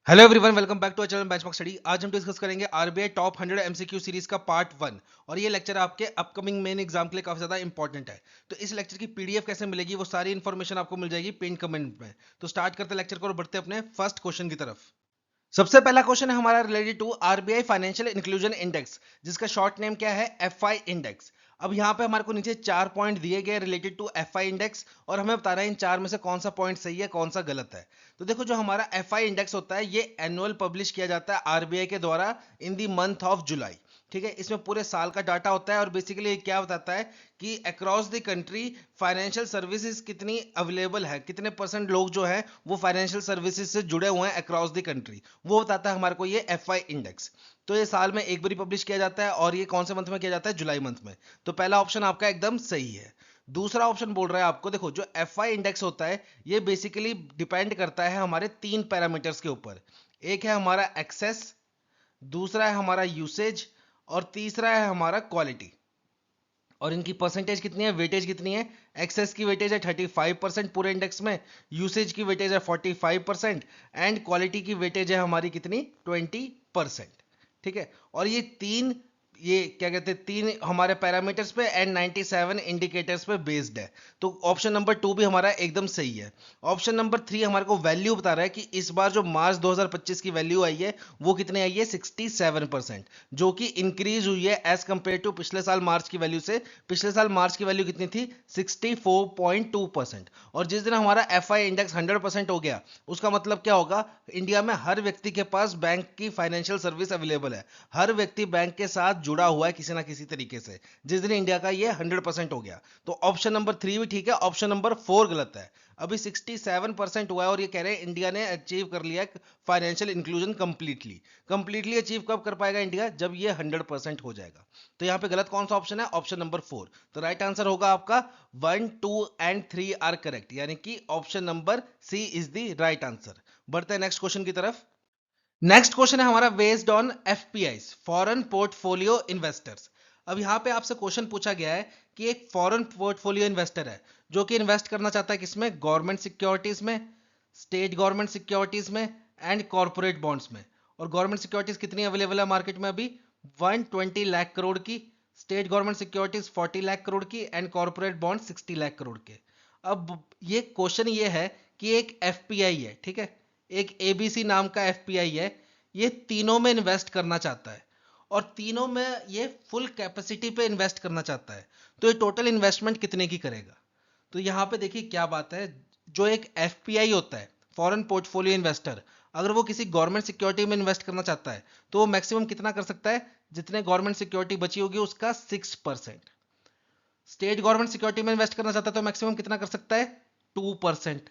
Hello everyone, welcome back to channel benchmark study. आज हम discuss करेंगे आरबीआई टॉप 100 एमसीक्यू सीरीज का part 1। और ये लेक्चर आपके अपकमिंग मेन एग्जाम के लिए काफी ज्यादा इंपॉर्टेंट है। तो इस लेक्चर की पीडीएफ कैसे मिलेगी, वो सारी इन्फॉर्मेशन आपको मिल जाएगी पिन कमेंट में। तो स्टार्ट करते लेक्चर को और बढ़ते अपने फर्स्ट क्वेश्चन की तरफ। सबसे पहला क्वेश्चन है हमारा related to RBI financial inclusion index, जिसका शॉर्ट नेम क्या है, एफआई इंडेक्स। अब यहाँ पे हमारे को नीचे 4 पॉइंट दिए गए रिलेटेड टू एफआई इंडेक्स, और हमें बता रहा है इन 4 में से कौन सा पॉइंट सही है, कौन सा गलत है। तो देखो, जो हमारा एफआई इंडेक्स होता है ये एनुअल पब्लिश किया जाता है आरबीआई के द्वारा इन दी मंथ ऑफ जुलाई। ठीक है, इसमें पूरे साल का डाटा होता है और बेसिकली क्या बताता है कि across the country financial services कितनी अवेलेबल है, कितने परसेंट लोग जो है वो फाइनेंशियल सर्विसेज से जुड़े हुए हैं अक्रॉस द कंट्री, वो बताता है हमारे को ये एफआई इंडेक्स। तो ये साल में एक बार पब्लिश किया जाता है और ये कौन से मंथ में किया जाता है, जुलाई मंथ में। तो पहला ऑप्शन आपका एकदम सही है। दूसरा ऑप्शन बोल रहा है आपको, देखो जो एफआई इंडेक्स होता है ये बेसिकली डिपेंड करता है हमारे 3 पैरामीटर्स के ऊपर। एक है हमारा एक्सेस, दूसरा है हमारा यूसेज, और तीसरा है हमारा क्वालिटी। और इनकी परसेंटेज कितनी है, वेटेज कितनी है। एक्सेस की वेटेज है 35% पूरे इंडेक्स में, यूसेज की वेटेज है 45%, एंड क्वालिटी की वेटेज है हमारी कितनी, 20%। ठीक है, और ये तीन, ये क्या कहते हैं, तीन हमारे पैरामीटर्स पे एंड 97 इंडिकेटर्स पे बेस्ड है। तो ऑप्शन नंबर 2 भी हमारा एकदम सही है। ऑप्शन नंबर 3 हमारे को वैल्यू बता रहा है कि इस बार जो मार्च 2025 की वैल्यू आई है वो कितने आई है, 67%, जो कि इंक्रीज हुई है एज कंपेयर टू पिछले साल मार्च की वैल्यू से। पिछले साल मार्च की वैल्यू कितनी थी, 64.2%। और जिस दिन हमारा एफआई इंडेक्स 100% हो गया, उसका मतलब क्या होगा, इंडिया में हर व्यक्ति के पास बैंक की फाइनेंशियल सर्विस अवेलेबल है, हर व्यक्ति बैंक के साथ जुड़ा हुआ है किसी ना किसी तरीके से, जिस दिन इंडिया का ये 100% हो गया। तो ऑप्शन नंबर 3 भी ठीक है, ऑप्शन नंबर 4 गलत है। अभी 67% हुआ है और ये कह रहे हैं इंडिया ने अचीव कर लिया financial inclusion completely. Completely achieve कब कर पाएगा इंडिया, जब ये 100% हो जाएगा। तो यहाँ पे गलत कौन सा ऑप्शन है, ऑप्शन नंबर 4। तो राइट आंसर होगा आपका 1, 2 एंड 3 आर करेक्ट, यानी कि option number C is the right answer. बढ़ते हैं नेक्स्ट क्वेश्चन की तरफ। नेक्स्ट क्वेश्चन है हमारा based on FPIs, foreign portfolio investors. अब यहां पे आपसे क्वेश्चन पूछा गया है कि एक फॉरेन पोर्टफोलियो इन्वेस्टर है जो कि इन्वेस्ट करना चाहता है किसमें, गवर्नमेंट सिक्योरिटीज में, स्टेट गवर्नमेंट सिक्योरिटीज में, एंड कॉर्पोरेट बॉन्ड्स में। और गवर्नमेंट सिक्योरिटीज कितनी अवेलेबल है मार्केट में अभी, 120 लाख करोड़ की, state government securities 40 lakh crore की, and corporate bond 60 lakh crore के। अब ये क्वेश्चन ये है कि एक एफपीआई है, ठीक है, एक एबीसी नाम का एफपीआई है, ये तीनों में इन्वेस्ट करना चाहता है और तीनों में ये फुल कैपेसिटी पे इन्वेस्ट करना चाहता है। तो ये टोटल इन्वेस्टमेंट कितने की करेगा। तो यहां पे देखिए क्या बात है, जो एक एफपीआई होता है, फॉरेन पोर्टफोलियो इन्वेस्टर, अगर वो किसी गवर्नमेंट सिक्योरिटी में इन्वेस्ट करना चाहता है तो वो मैक्सिमम कितना कर सकता है, जितने गवर्नमेंट सिक्योरिटी बची होगी उसका 6%। स्टेट गवर्नमेंट सिक्योरिटी में इन्वेस्ट करना चाहता है तो मैक्सिमम कितना कर सकता है, 2%।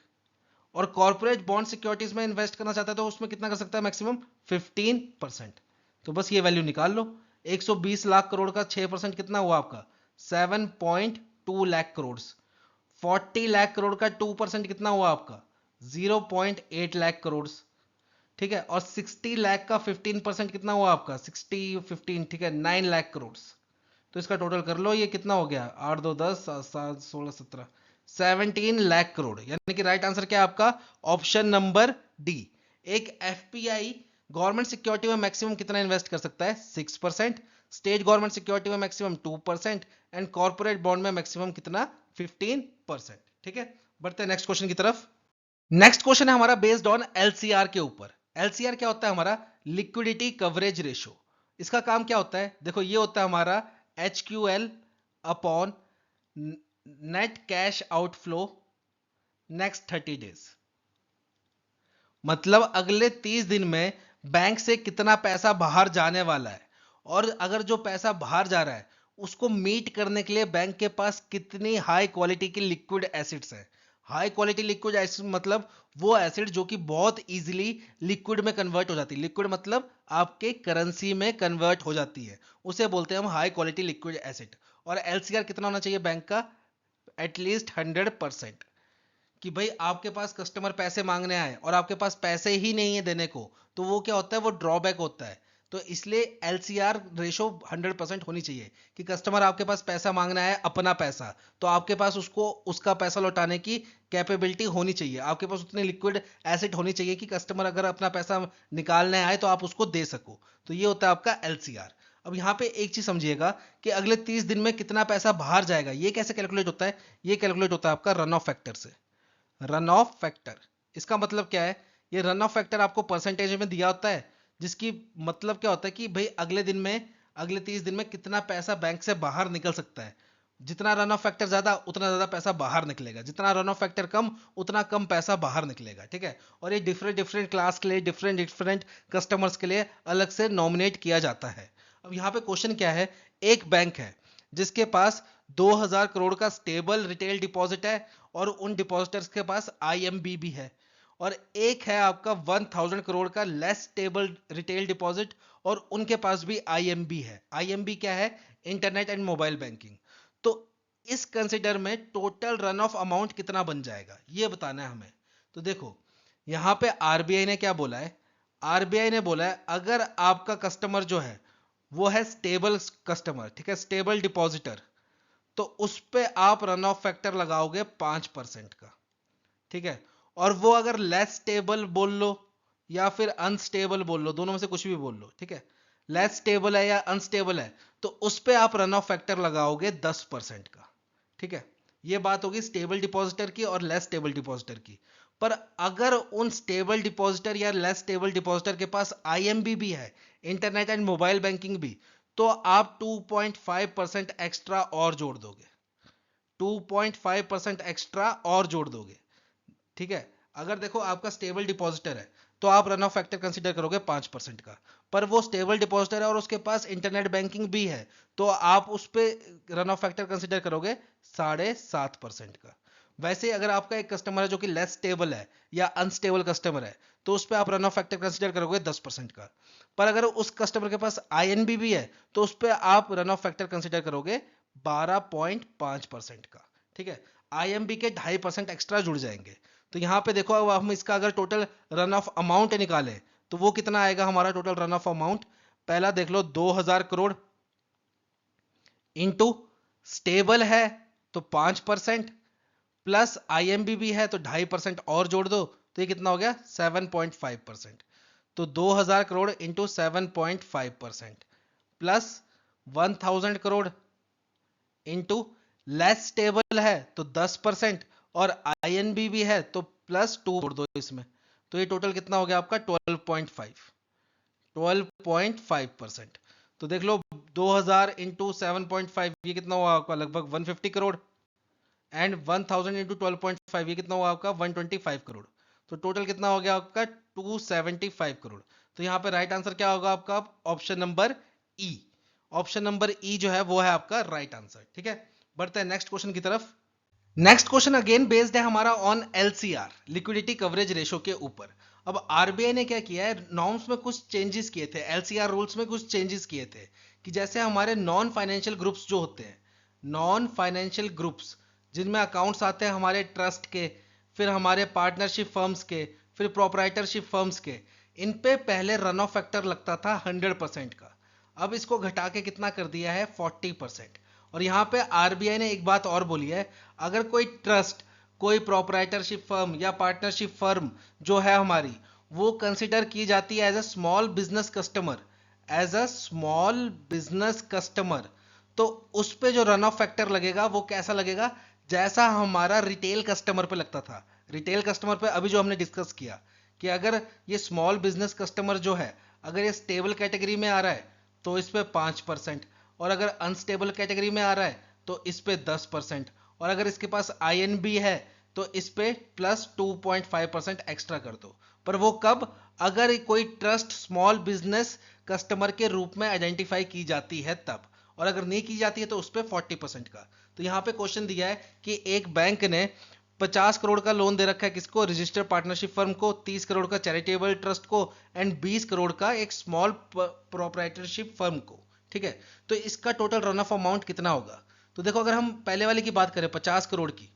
और कॉर्पोरेट बॉन्ड सिक्योरिटीज में इन्वेस्ट करना चाहता है तो उसमें कितना कर सकता है, मैक्सिमम 15%। तो बस ये वैल्यू निकाल लो, 120 लाख करोड़ का 6% कितना हुआ आपका, 7.2 लाख करोड़। 40 लाख करोड़ का 2% कितना हुआ आपका, 0.8 लाख करोड़। ठीक है, और 60 लाख का 15% कितना हुआ आपका, 60 15, ठीक है, 9 लाख करोड़। तो इसका टोटल कर लो, ये कितना हो गया, 8 2 10 7 16 17, 17 लाख करोड़। यानी कि राइट आंसर क्या है आपका, ऑप्शन नंबर डी। एक एफपीआई गवर्नमेंट सिक्योरिटी में मैक्सिमम कितना इन्वेस्ट कर सकता है, 6%, स्टेट गवर्नमेंट सिक्योरिटी में मैक्सिमम 2%, एंड कॉर्पोरेट बॉन्ड में मैक्सिमम कितना, 15%। ठीक है, बढ़ते हैं नेक्स्ट क्वेश्चन की तरफ। नेक्स्ट क्वेश्चन है हमारा बेस्ड ऑन एलसीआर के ऊपर। एलसीआर क्या होता है, हमारा लिक्विडिटी कवरेज रेशो। इसका काम क्या होता है, देखो ये होता है हमारा HQL upon net cash outflow next 30 days. मतलब अगले 30 दिन में बैंक से कितना पैसा बाहर जाने वाला है, और अगर जो पैसा बाहर जा रहा है उसको मीट करने के लिए बैंक के पास कितनी हाई क्वालिटी की लिक्विड एसिड्स है। हाई क्वालिटी लिक्विड एसिड मतलब वो एसिड जो कि बहुत इजीली लिक्विड में कन्वर्ट हो जाती है, लिक्विड मतलब आपके करेंसी में कन्वर्ट हो जाती है, उसे बोलते हैं हम हाई क्वालिटी लिक्विड एसिड। और एलसीआर कितना होना चाहिए बैंक का, एटलीस्ट 100%। कि भाई आपके पास कस्टमर पैसे मांगने आए और आपके पास पैसे ही नहीं है देने को, तो वो क्या होता है, वो ड्रॉबैक होता है। तो इसलिए LCR रेशो 100% होनी चाहिए कि कस्टमर आपके पास पैसा मांगना है, अपना पैसा, तो आपके पास उसको उसका पैसा लौटाने की कैपेबिलिटी होनी चाहिए, आपके पास उतनी लिक्विड एसेट होनी चाहिए कि कस्टमर अगर अपना पैसा निकालने आए तो आप उसको दे सको। तो ये होता है आपका LCR। अब यहाँ पे एक चीज समझिएगा कि अगले 30 दिन में कितना पैसा बाहर जाएगा, ये कैसे कैलकुलेट होता है? ये कैलकुलेट होता है आपका रन ऑफ फैक्टर से। रन ऑफ फैक्टर, इसका मतलब क्या है? ये रन ऑफ फैक्टर आपको परसेंटेज में दिया होता है, जिसकी मतलब क्या होता है कि भाई अगले 30 दिन में कितना पैसा बैंक से बाहर निकल सकता है। जितना रन ऑफ फैक्टर ज्यादा, उतना ज्यादा पैसा बाहर निकलेगा, जितना रन ऑफ फैक्टर कम, उतना कम पैसा बाहर निकलेगा। ठीक है, और ये डिफरेंट डिफरेंट क्लास के लिए, डिफरेंट डिफरेंट कस्टमर्स के लिए अलग से नॉमिनेट किया जाता है। अब यहाँ पे क्वेश्चन क्या है? एक बैंक है जिसके पास 2000 करोड़ का स्टेबल रिटेल डिपॉजिट है और उन डिपॉजिटर्स के पास IMB भी है, और एक है आपका 1000 करोड़ का लेस स्टेबल रिटेल डिपॉजिट और उनके पास भी IMB है। IMB क्या है? Internet and mobile banking. तो इस कंसिडर में टोटल रन ऑफ अमाउंट कितना बन जाएगा, ये बताना है हमें। तो देखो यहां पे RBI ने क्या बोला है? RBI ने बोला है अगर आपका कस्टमर जो है वो है स्टेबल कस्टमर, ठीक है, स्टेबल डिपॉजिटर, तो उस पे आप रन ऑफ फैक्टर लगाओगे 5% का। ठीक है, और वो अगर लेस स्टेबल बोल लो या फिर अनस्टेबल बोल लो, दोनों में से कुछ भी बोल लो, ठीक है, लेस स्टेबल है या अनस्टेबल है, तो उस पे आप रन ऑफ फैक्टर लगाओगे 10% का। ठीक है, ये बात होगी स्टेबल डिपॉजिटर की और लेस स्टेबल डिपॉजिटर की। पर अगर उन स्टेबल डिपॉजिटर या लेस स्टेबल डिपॉजिटर के पास IMB भी है, इंटरनेट एंड मोबाइल बैंकिंग भी, तो आप 2.5% एक्स्ट्रा और जोड़ दोगे, 2.5% एक्स्ट्रा और जोड़ दोगे। ठीक है, अगर देखो आपका स्टेबल डिपॉजिटर है तो आप रन ऑफ फैक्टर कंसीडर करोगे 5% का, पर वो स्टेबल डिपॉजिटर है और उसके पास इंटरनेट बैंकिंग भी है, तो आप उस पे रन ऑफ फैक्टर कंसीडर करोगे 7.5% का। वैसे अगर आपका एक कस्टमर है जो कि लेस स्टेबल है या अनस्टेबल कस्टमर है, तो उस पे आप रन ऑफ फैक्टर कंसीडर करोगे 10% का। पर अगर उस कस्टमर के पास INB भी है तो उस पे आप रन ऑफ फैक्टर कंसीडर करोगे 12.5% का। ठीक है, IMB के 2.5% एक्स्ट्रा जुड़ जाएंगे। तो यहां पे देखो अब हम इसका अगर टोटल रन ऑफ अमाउंट निकालें तो वो कितना आएगा हमारा टोटल रन ऑफ अमाउंट? पहला देख लो 2000 करोड़ इंटू स्टेबल है तो 5% प्लस IMB भी है तो 2.5% और जोड़ दो, तो ये कितना हो गया? 7.5%। तो 2000 crore into 7.5% plus 1000 crore into less stable है तो 10% और INB भी है तो प्लस 2 जोड़ दो इसमें, तो ये टोटल कितना हो गया आपका? 12.5%। तो देख लो 2000 इंटू 7.5 ये कितना हुआ आपका? लगभग 150 करोड़। एंड 1000 इंटू 12.5 ये कितना हुआ आपका? 125 करोड़। तो टोटल कितना हो गया आपका? 275 करोड़। तो यहाँ पे राइट आंसर क्या होगा आपका? ऑप्शन नंबर ई। ऑप्शन नंबर ई जो है वो है आपका राइट आंसर। ठीक है, बढ़ते हैं नेक्स्ट क्वेश्चन की तरफ। नेक्स्ट क्वेश्चन अगेन बेस्ड है हमारा on LCR, liquidity coverage ratio के ऊपर। अब RBI ने क्या किया है, नॉर्म्स में कुछ चेंजेस किए थे, LCR रूल्स में कुछ चेंजेस किए थे कि जैसे हमारे नॉन फाइनेंशियल ग्रुप्स जो होते हैं, नॉन फाइनेंशियल ग्रुप्स जिनमें अकाउंट्स आते हैं हमारे ट्रस्ट के, फिर हमारे पार्टनरशिप फर्म्स के, फिर प्रोपराइटरशिप फर्म्स के, इन पे पहले रन ऑफ फैक्टर लगता था 100% का। अब इसको घटा के कितना कर दिया है? 40%। और यहाँ पे RBI ने एक बात और बोली है, अगर कोई ट्रस्ट, कोई प्रोपराइटरशिप फर्म या पार्टनरशिप फर्म जो है हमारी, वो कंसिडर की जाती है as a small business customer, as a small business customer, तो उस पे जो रन ऑफ फैक्टर लगेगा वो कैसा लगेगा? जैसा हमारा रिटेल कस्टमर पे लगता था। रिटेल कस्टमर पे अभी जो हमने डिस्कस किया कि अगर ये स्मॉल बिजनेस कस्टमर जो है, अगर ये स्टेबल कैटेगरी में आ रहा है तो इस पे 5%, और अगर अनस्टेबल कैटेगरी में आ रहा है तो इस पे 10%, और अगर इसके पास INB है तो इस पे प्लस 2.5% एक्स्ट्रा कर दो। पर वो कब? अगर कोई ट्रस्ट स्मॉल बिजनेस कस्टमर के रूप में आइडेंटिफाई की जाती है तब, और अगर नहीं की जाती है तो उस पे 40% का। तो यहाँ पे क्वेश्चन दिया है कि एक बैंक ने 50 करोड़ का लोन दे रखा है किसको? रजिस्टर्ड पार्टनरशिप फर्म को, 30 करोड़ का चैरिटेबल ट्रस्ट को, एंड 20 करोड़ का एक स्मॉल प्रोप्राइटरशिप फर्म को। ठीक है, तो इसका टोटल रन ऑफ अमाउंट कितना होगा? तो देखो अगर हम पहले वाले की बात करें 50 करोड़ की,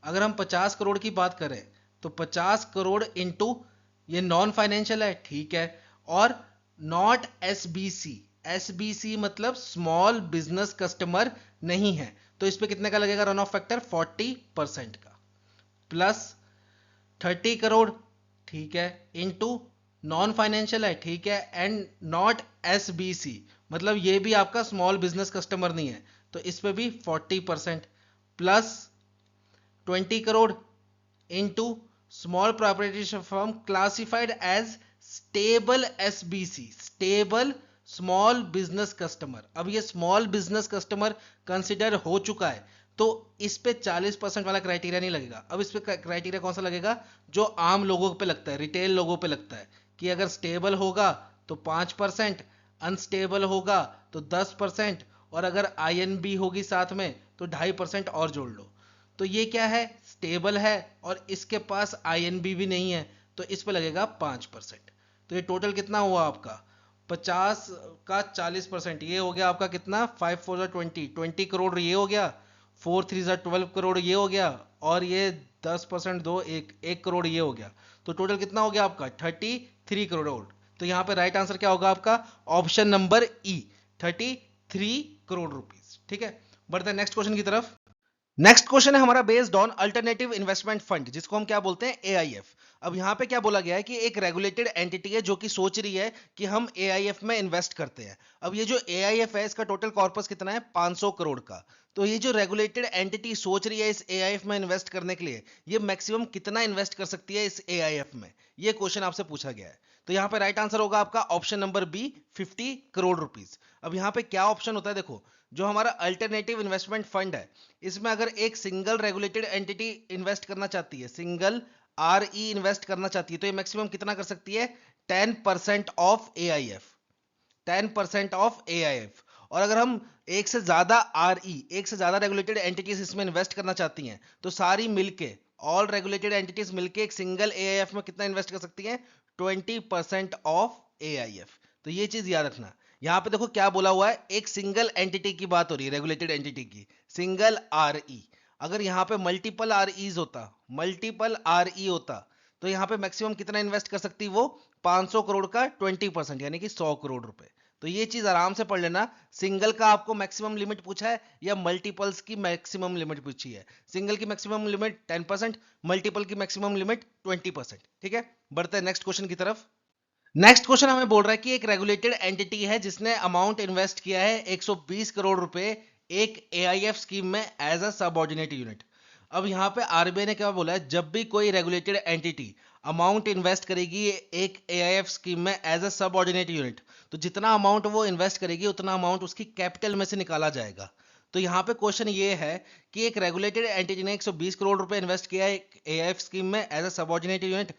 अगर हम 50 करोड़ की बात करें तो 50 करोड़ इंटू ये नॉन फाइनेंशियल है, ठीक है, और नॉट एसबीसी, एसबीसी मतलब स्मॉल बिजनेस कस्टमर नहीं है, तो इस पे कितने का लगेगा रन ऑफ फैक्टर 40% का, प्लस 30 करोड़, ठीक है, इनटू नॉन फाइनेंशियल है, ठीक है, एंड नॉट एसबीसी मतलब ये भी आपका स्मॉल बिजनेस कस्टमर नहीं है, तो इस पे भी 40%, plus 20 crore into small proprietorship firm classified as stable SBC, stable small business customer. अब ये स्मॉल बिजनेस कस्टमर कंसिडर हो चुका है, तो इस पे 40% वाला क्राइटेरिया नहीं लगेगा। अब इस पे क्राइटेरिया कौन सा लगेगा, जो आम लोगों पे लगता है, रिटेल लोगों पे लगता है, कि अगर स्टेबल होगा तो 5%, अनस्टेबल होगा तो 10%, और अगर आईएनबी होगी साथ में तो 2.5% और जोड़ लो। तो ये क्या है, स्टेबल है और इसके पास आईएनबी भी नहीं है, तो इस पे लगेगा 5%। तो ये टोटल कितना हुआ आपका 50 का 40%, ये हो गया आपका कितना 5 4 20, 20 करोड़ ये हो गया, 4 3 12 करोड़ ये हो गया, और ये 10% दो, एक करोड़ ये हो गया, तो टोटल कितना हो गया आपका 33 करोड़। तो यहाँ पे राइट आंसर क्या होगा आपका, ऑप्शन नंबर ई, 33 करोड़ रुपीज। ठीक है, बढ़ते हैं नेक्स्ट क्वेश्चन की तरफ। नेक्स्ट क्वेश्चन है हमारा based on alternative investment fund, जिसको हम क्या बोलते हैं, एआईएफ। अब यहाँ पे क्या बोला गया है कि एक रेगुलेटेड एंटिटी है जो कि सोच रही है कि हम एआईएफ में इन्वेस्ट करते हैं। अब ये जो एआईएफ है इसका टोटल कॉर्पस कितना है, 500 करोड़ का। तो ये जो रेगुलेटेड एंटिटी सोच रही है इस एआईएफ में इन्वेस्ट करने के लिए, ये मैक्सिमम कितना इन्वेस्ट कर सकती है इस एआईएफ में, ये क्वेश्चन आपसे पूछा गया है। तो यहाँ पे राइट आंसर होगा आपका option number B, 50 crore rupees. अब यहाँ पे क्या ऑप्शन होता है, देखो जो हमारा अल्टरनेटिव इन्वेस्टमेंट फंड है, इसमें अगर एक सिंगल रेगुलेटेड एंटिटी इन्वेस्ट करना चाहती है, सिंगल आरई इन्वेस्ट करना चाहती है, तो ये मैक्सिमम कितना कर सकती है, 10% ऑफ एआईएफ, 10% ऑफ एआईएफ। और अगर हम एक से ज्यादा आरई, एक से ज्यादा रेगुलेटेड एंटिटीज इसमें इन्वेस्ट करना चाहती हैं, तो सारी मिलके, ऑल रेगुलेटेड एंटिटीज मिलके एक सिंगल एआईएफ में कितना इन्वेस्ट कर सकती हैं, 20% ऑफ एआईएफ। तो ये चीज याद रखना। यहां पे देखो क्या बोला हुआ है, एक सिंगल एंटिटी की बात हो रही है, रेगुलेटेड एंटिटी की, सिंगल आरई। अगर यहाँ पे मल्टीपल आरईज होता, मल्टीपल आरई होता, तो यहाँ पे मैक्सिमम कितना इन्वेस्ट कर सकती वो, 500 करोड़ का 20%, यानी कि 100 करोड़ रुपए। तो ये चीज आराम से पढ़ लेना, सिंगल का आपको मैक्सिमम लिमिट पूछा है या मल्टीपल्स की मैक्सिमम लिमिट पूछी है। सिंगल की मैक्सिमम लिमिट 10%, मल्टीपल की मैक्सिमम लिमिट 20%। ठीक है, बढ़ते हैं नेक्स्ट क्वेश्चन की तरफ। नेक्स्ट क्वेश्चन हमें बोल रहा है कि एक रेगुलेटेड एंटिटी है जिसने अमाउंट इन्वेस्ट किया है 120 करोड़ रुपए एक एआईएफ स्कीम में एज अ सबऑर्डिनेट यूनिट। अब यहाँ पे आरबीआई ने क्या बोला है, जब भी कोई रेगुलेटेड एंटिटी अमाउंट इन्वेस्ट करेगी एक एआईएफ स्कीम में एज अ सबऑर्डिनेट यूनिट, तो जितना अमाउंट वो इन्वेस्ट करेगी उतना अमाउंट उसकी कैपिटल में से निकाला जाएगा। तो यहाँ पे क्वेश्चन ये है कि एक रेगुलेटेड एंटिटी ने 120 करोड़ रुपए इन्वेस्ट किया है एक एआईएफ स्कीम में एज अ सबऑर्डिनेट यूनिट।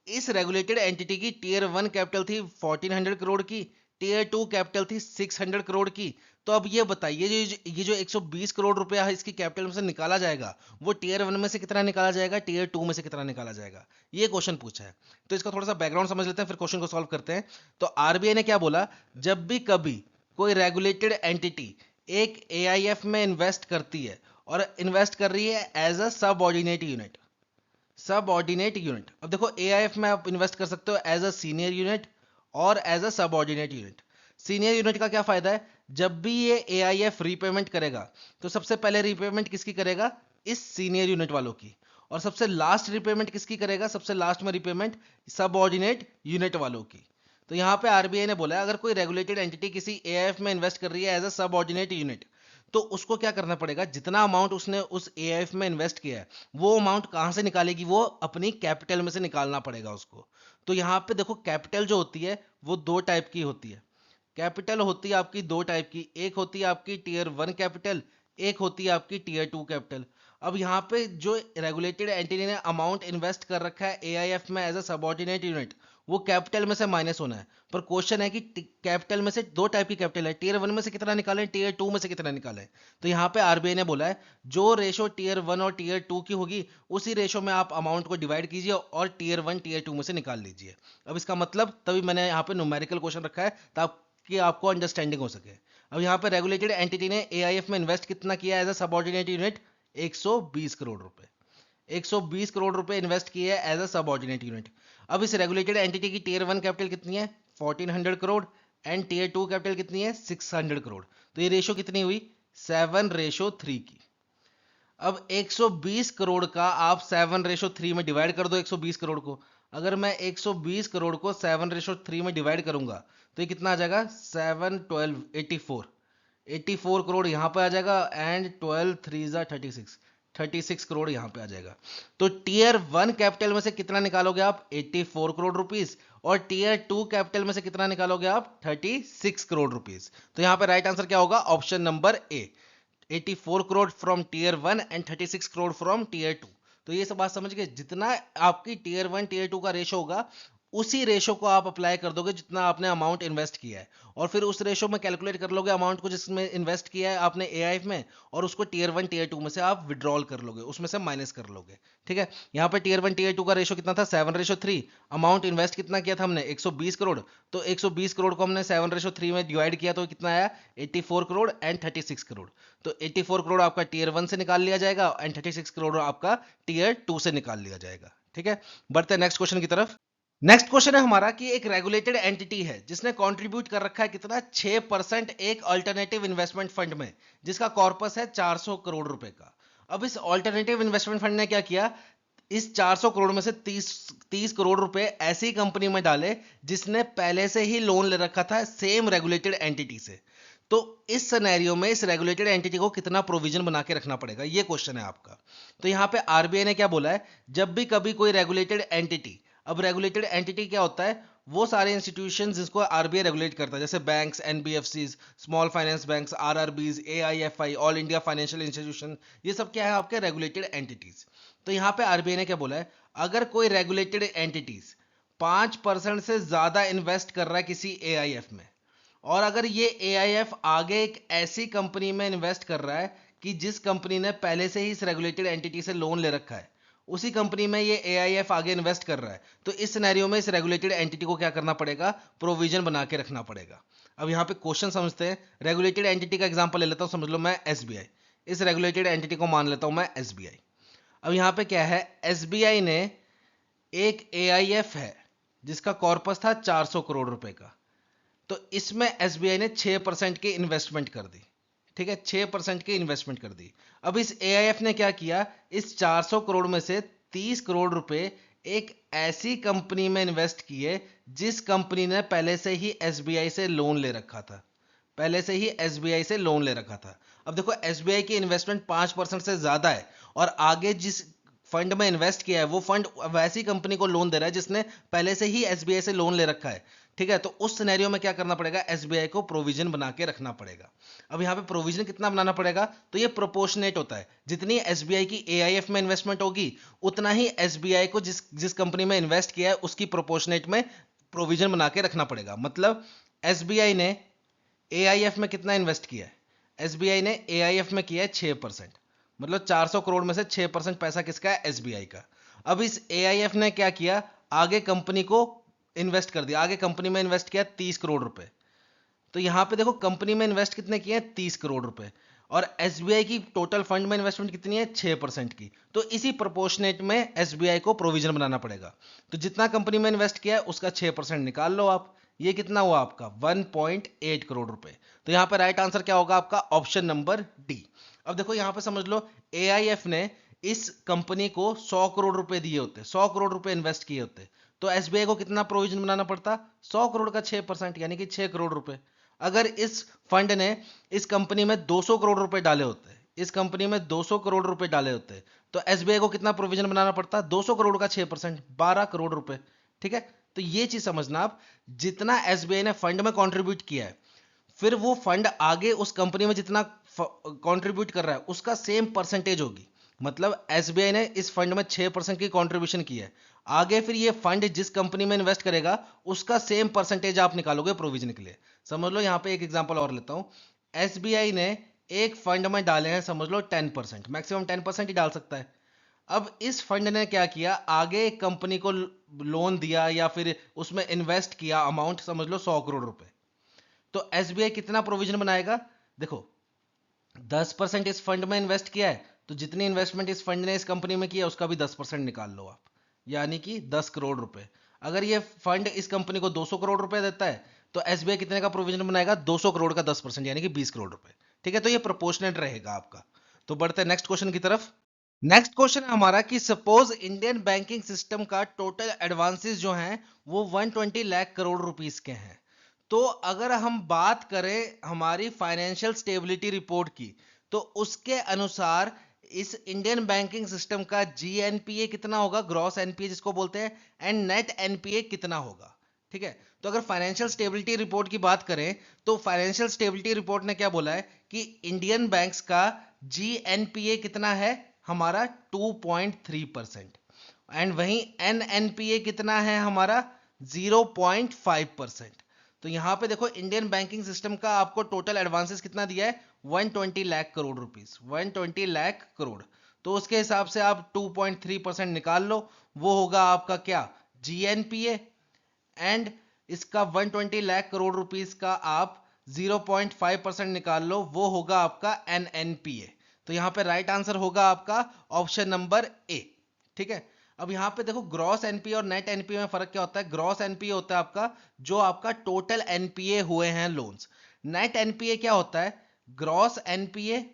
इस रेगुलेटेड एंटिटी की टीयर 1 कैपिटल थी 1400 करोड़ की, टीयर 2 कैपिटल थी 600 करोड़ की। तो अब ये बताइए ये जो 120 करोड़ रुपया है इसकी कैपिटल में से निकाला जाएगा, वो टीयर 1 में से कितना निकाला जाएगा, टीयर 2 में से कितना निकाला जाएगा, ये क्वेश्चन पूछा है। तो इसका थोड़ा सा बैकग्राउंड समझ लेते हैं फिर क्वेश्चन को सॉल्व करते हैं। तो आरबीआई ने क्या बोला, जब भी कभी कोई रेगुलेटेड एंटिटी एक एआईएफ में इन्वेस्ट करती है और इन्वेस्ट कर रही है as a subordinate unit, subordinate unit. अब देखो एआईएफ में आप इन्वेस्ट कर सकते हो एज अ सीनियर यूनिट और as a subordinate unit. Senior unit का क्या फायदा है, जब भी ये एआईएफ रीपेमेंट करेगा तो सबसे पहले रीपेमेंट किसकी करेगा, इस सीनियर यूनिट वालों की, और सबसे लास्ट रीपेमेंट किसकी करेगा, सबसे लास्ट में रीपेमेंट सबऑर्डिनेट यूनिट वालों की। तो यहाँ पे आरबीआई ने बोला है अगर कोई रेगुलेटेड एंटिटी किसी एआईएफ में इन्वेस्ट कर रही है एज अ सबऑर्डिनेट यूनिट, तो उसको क्या करना पड़ेगा, जितना अमाउंट उसने उस एआईएफ में इन्वेस्ट किया है वो अमाउंट कहां से निकालेगी, वो अपनी कैपिटल में से निकालना पड़ेगा उसको। तो यहाँ पे देखो कैपिटल जो होती है वो दो टाइप की होती है, कैपिटल होती है आपकी दो टाइप की, एक होती है आपकी टीयर 1 कैपिटल, एक होती है आपकी टीयर 2 कैपिटल। अब यहाँ पे जो रेगुलेटेड एंटिटी ने अमाउंट इन्वेस्ट कर रखा है एआईएफ में एज अ सबऑर्डिनेट यूनिट, वो कैपिटल में से माइनस होना है। पर क्वेश्चन है कि कैपिटल में से दो टाइप की कैपिटल है, टीयर 1 में से कितना निकालें, टीयर 2 में से कितना निकालें। तो यहाँ पे आरबीआई ने बोला है जो रेशो टीयर 1 और टीयर 2 की होगी उसी रेशो में आप अमाउंट को डिवाइड कीजिए और टीयर 1 टीयर 2 में से निकाल लीजिए। अब इसका मतलब तभी मैंने यहाँ पे न्यूमेरिकल क्वेश्चन रखा है ताकि कि आपको अंडरस्टैंडिंग हो सके। अब यहाँ पे रेगुलेटेड एंटिटी ने एआईएफ में इन्वेस्ट कितना किया as a subordinate unit, 120 crore रुपए, 120 करोड़ रुपए इन्वेस्ट किए एज अ सबऑर्डिनेट यूनिट। अब इस रेगुलेटेड एंटिटी की टीयर 1 कैपिटल कितनी है, 1400 करोड़ एंड टीयर 2 कैपिटल कितनी है 600 करोड़। तो ये रेशो कितनी हुई 7:3 की। अब 120 करोड़ का आप 7:3 में डिवाइड कर दो 120 करोड़ को। अगर मैं 120 करोड़ को 7:3 में डिवाइड करूंगा तो ये कितना आ जाएगा 7 12 84 करोड़ यहाँ पे आ जाएगा एंड 12 3 36 करोड़ यहाँ पे आ जाएगा। तो टीयर 1 कैपिटल में से कितना निकालोगे आप 84 करोड़ रुपीस और टीयर 2 कैपिटल में से कितना निकालोगे आप 36 करोड़ रुपीस। तो यहाँ पे राइट आंसर क्या होगा option number A 84 crore from tier 1 and 36 crore from tier 2। तो ये सब बात समझ गए, जितना आपकी टीयर 1 टीयर 2 का रेशो होगा उसी रेशो को आप अप्लाई कर दोगे जितना आपने अमाउंट इन्वेस्ट किया है, और फिर उस रेशो में कैलकुलेट कर लोगे अमाउंट को जिसमें इन्वेस्ट किया है आपने एआईएफ में, और उसको टीयर 1 टीयर 2 में से आप विड्रॉल कर लोगे, उसमें से माइनस कर लोगे। ठीक है, यहाँ पे टीयर 1 टीयर 2 का रेशो कितना था 7:3। अमाउंट इन्वेस्ट कितना किया था हमने 120 करोड़। तो 120 करोड़ को हमने 7:3 में डिवाइड किया तो कितना आया 84 करोड़ एंड 36 करोड़। तो 84 करोड़ आपका टीयर 1 से निकाल लिया जाएगा एंड 36 करोड़ आपका टीयर 2 से निकाल लिया जाएगा। ठीक है, बढ़ते हैं नेक्स्ट क्वेश्चन की तरफ। नेक्स्ट क्वेश्चन है हमारा कि एक रेगुलेटेड एंटिटी है जिसने कंट्रीब्यूट कर रखा है कितना 6% एक अल्टरनेटिव इन्वेस्टमेंट फंड में, जिसका कॉर्पस है 400 करोड़ रुपए का। अब इस अल्टरनेटिव इन्वेस्टमेंट फंड ने क्या किया, इस 400 करोड़ में से 30 करोड़ रुपए ऐसी कंपनी में डाले जिसने पहले से ही लोन ले रखा था सेम रेगुलेटेड एंटिटी से। तो इस सिनेरियो में इस रेगुलेटेड एंटिटी को कितना प्रोविजन बना के रखना पड़ेगा, ये क्वेश्चन है आपका। तो यहां पे आरबीआई ने क्या बोला है, जब भी कभी कोई रेगुलेटेड एंटिटी, अब रेगुलेटेड एंटिटी क्या होता है, वो सारे इंस्टीट्यूशन जिसको आरबीआई रेगुलेट करता है, जैसे banks, NBFCs, small finance banks, RRBs, AIFI, all India financial institution, ये सब क्या है आपके रेगुलेटेड एंटिटीज। तो यहाँ पे आरबीआई ने क्या बोला है, अगर कोई रेगुलेटेड एंटिटीज 5% से ज्यादा इन्वेस्ट कर रहा है किसी एआईएफ में, और अगर ये एआईएफ आगे एक ऐसी कंपनी में इन्वेस्ट कर रहा है कि जिस कंपनी ने पहले से ही इस रेगुलेटेड एंटिटी से लोन ले रखा है, उसी कंपनी में ये एआईएफ आगे इन्वेस्ट कर रहा है, तो इस सिनेरियो में इस रेगुलेटेड एंटिटी को क्या करना पड़ेगा, प्रोविजन बना के रखना पड़ेगा। अब यहाँ पे क्वेश्चन समझते हैं, रेगुलेटेड एंटिटी का एग्जांपल ले लेता हूँ, समझ लो मैं एसबीआई, इस रेगुलेटेड एंटिटी को मान लेता हूँ मैं एसबीआई। अब यहाँ पे क्या है, एसबीआई ने एक एआईएफ है जिसका कॉर्पस था 400 करोड़ रुपए का, तो इसमें एसबीआई ने 6% की इन्वेस्टमेंट कर दी। ठीक है, 6% की इन्वेस्टमेंट कर दी। अब इस एआईएफ ने क्या किया, इस 400 करोड़ में से 30 करोड़ रुपए एक ऐसी कंपनी में इन्वेस्ट किए जिस कंपनी ने पहले से ही एसबीआई से लोन ले रखा था, पहले से ही एसबीआई से लोन ले रखा था। अब देखो एसबीआई की इन्वेस्टमेंट 5% से ज्यादा है, और आगे जिस फंड में इन्वेस्ट किया है वो फंड वैसी कंपनी को लोन दे रहा है जिसने पहले से ही एसबीआई से लोन ले रखा है। ठीक है, तो उस सिनेरियो में क्या करना पड़ेगा, एसबीआई को प्रोविजन बना के रखना पड़ेगा। अब यहाँ पे प्रोविजन कितना बनाना पड़ेगा, तो ये प्रोपोर्शनेट होता है, जितनी एसबीआई की एआईएफ में इन्वेस्टमेंट होगी उतना ही एसबीआई को जिस जिस कंपनी में इन्वेस्ट किया है उसकी प्रोपोर्शनेट में प्रोविजन बना के रखना पड़ेगा। मतलब एसबीआई ने एआईएफ में कितना इन्वेस्ट किया है, एसबीआई ने एआईएफ में किया है 6%, मतलब 400 करोड़ में से 6% पैसा किसका है, एसबीआई का। अब इस एआईएफ ने क्या किया, आगे कंपनी को इन्वेस्ट कर दिया, आगे कंपनी में इन्वेस्ट किया 30 करोड़ रुपए। तो यहां पे देखो कंपनी में इन्वेस्ट कितने किए हैं 30 करोड़ रुपए, और एसबीआई की टोटल फंड में इन्वेस्टमेंट कितनी है 6% की। तो इसी प्रोपोर्शनेट में एसबीआई को प्रोविजन बनाना पड़ेगा। तो जितना कंपनी में इन्वेस्ट किया है उसका 6% निकाल लो आप, ये कितना हुआ आपका 1.8 करोड़ रुपए। तो यहां पर राइट आंसर क्या होगा आपका ऑप्शन नंबर डी। अब देखो यहां पे समझ लो एआईएफ ने इस कंपनी को 100 करोड़ रुपए दिए होते, 100 करोड़ रुपए इन्वेस्ट किए होते, तो एसबीआई को कितना प्रोविजन बनाना पड़ता, 100 करोड़ का 6% यानी कि 6 करोड़ रुपए। अगर इस फंड ने इस कंपनी में 200 करोड़ रुपए डाले होते, इस कंपनी में 200 करोड़ रुपए डाले होते, तो एसबीआई को कितना प्रोविजन बनाना पड़ता, 200 करोड़ का 6% 12 करोड़ रुपए। ठीक है, तो ये चीज समझना आप, जितना एसबीआई ने फंड में कंट्रीब्यूट किया है, फिर वो फंड आगे उस कंपनी में जितना कंट्रीब्यूट कर रहा है उसका सेम परसेंटेज होगी। मतलब एसबीआई ने इस फंड में 6% की कंट्रीब्यूशन की है, आगे फिर ये फंड जिस कंपनी में इन्वेस्ट करेगा उसका सेम परसेंटेज आप निकालोगे प्रोविजन के लिए। समझ लो यहां पे एक एग्जांपल और लेता हूं, एसबीआई ने एक फंड में डाले हैं समझ लो 10%, मैक्सिमम 10% ही डाल सकता है। अब इस फंड ने क्या किया, आगे एक कंपनी को लोन दिया या फिर उसमें इन्वेस्ट किया, अमाउंट समझ लो 100 करोड़ रुपए। तो एसबीआई कितना प्रोविजन बनाएगा, देखो 10% इस फंड में इन्वेस्ट किया है, तो जितनी इन्वेस्टमेंट इस फंड ने इस कंपनी में किया उसका भी 10% निकाल लो आप, यानी कि 10 करोड़ रुपए। अगर ये फंड इस कंपनी को 200 करोड़ रुपए देता है तो एसबीआई कितने का प्रोविजन बनाएगा, 200 करोड़ का 10% यानी कि 20 करोड़ रुपए। ठीक है, तो ये प्रोपोर्शनेट रहेगा आपका। तो बढ़ते हैं नेक्स्ट क्वेश्चन की तरफ। नेक्स्ट क्वेश्चन है हमारा कि सपोज इंडियन बैंकिंग सिस्टम का टोटल एडवांसेस जो हैं वो 120 लाख करोड़ रुपीस के हैं। तो अगर हम बात करें हमारी फाइनेंशियल स्टेबिलिटी रिपोर्ट की, तो उसके अनुसार इस इंडियन बैंकिंग सिस्टम का जीएनपीए कितना होगा, ग्रॉस एनपीए जिसको बोलते हैं, एंड नेट एनपीए कितना होगा। ठीक है, तो अगर फाइनेंशियल स्टेबिलिटी रिपोर्ट की बात करें तो फाइनेंशियल स्टेबिलिटी रिपोर्ट ने क्या बोला है कि इंडियन बैंक्स का जीएनपीए कितना है हमारा 2.3%, एंड वहीं एनएनपीए कितना है हमारा 0.5%। तो यहां पे देखो इंडियन बैंकिंग सिस्टम का आपको टोटल एडवांसेस कितना दिया है, 120 लाख करोड़ रुपीस, 120 लाख करोड़। तो उसके हिसाब से आप 2.3% निकाल लो, वो होगा आपका क्या, जीएनपीए। एंड इसका 120 लाख करोड़ रुपीस का आप 0.5% निकाल लो, वो होगा आपका एनएनपीए। तो यहां पे राइट आंसर होगा आपका ऑप्शन नंबर ए। ठीक है, अब यहां पे देखो ग्रॉस एनपीए और नेट एनपीए में फर्क क्या होता है। ग्रॉस एनपीए होता है आपका जो आपका टोटल एनपीए हुए हैं लोन्स। नेट एनपीए क्या होता है, ग्रॉस एनपीए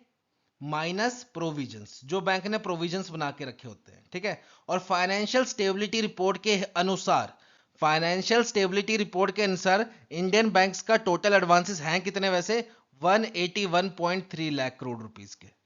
माइनस प्रोविजंस, जो बैंक ने प्रोविजंस बना के रखे होते हैं। ठीक है, और फाइनेंशियल स्टेबिलिटी रिपोर्ट के अनुसार, फाइनेंशियल स्टेबिलिटी रिपोर्ट के अनुसार इंडियन बैंक्स का टोटल एडवांसेस हैं कितने वैसे, 181.3 लाख करोड़ रुपीस के।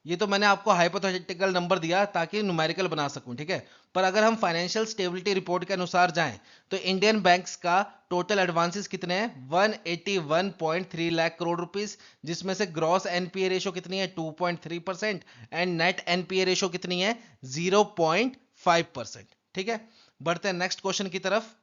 ये तो मैंने आपको हाइपोथेटिकल नंबर दिया ताकि न्यूमेरिकल बना सकूं। ठीक है, पर अगर हम फाइनेंशियल स्टेबिलिटी रिपोर्ट के अनुसार जाएं तो इंडियन बैंक्स का टोटल एडवांसेस कितने हैं, 181.3 लाख करोड़ रुपीस, जिसमें से ग्रॉस एनपीए रेशो कितनी है, 2.3%, एंड नेट एनपीए रेशो कितनी है, 0.5%। ठीक है, बढ़ते हैं नेक्स्ट क्वेश्चन की तरफ।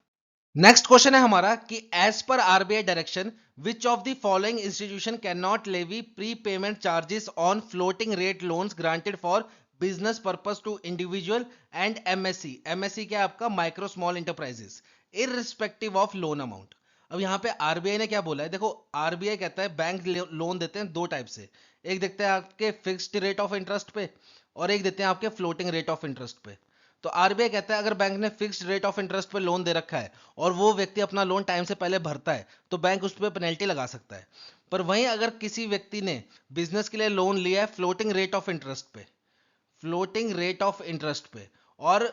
नेक्स्ट क्वेश्चन है हमारा कि एज पर RBI direction which of the following institution can not levy pre payment charges on floating rate loans granted for business purpose to individual and MSC. MSC क्या है आपका, micro small enterprises, irrespective of loan amount. अब यहाँ पे RBI ने क्या बोला है, देखो आरबीआई कहता है बैंक लोन देते हैं दो टाइप से, एक देखते हैं आपके फिक्स्ड रेट ऑफ इंटरेस्ट पे और एक देते हैं आपके फ्लोटिंग रेट ऑफ इंटरेस्ट पे। तो आरबीआई कहता है अगर बैंक ने फिक्स्ड रेट ऑफ इंटरेस्ट पे लोन दे रखा है और वो व्यक्ति अपना लोन टाइम से पहले भरता है तो बैंक उस पर पेनल्टी लगा सकता है। पर वहीं अगर किसी व्यक्ति ने बिजनेस के लिए लोन लिया है फ्लोटिंग रेट ऑफ इंटरेस्ट पे, फ्लोटिंग रेट ऑफ इंटरेस्ट पे, और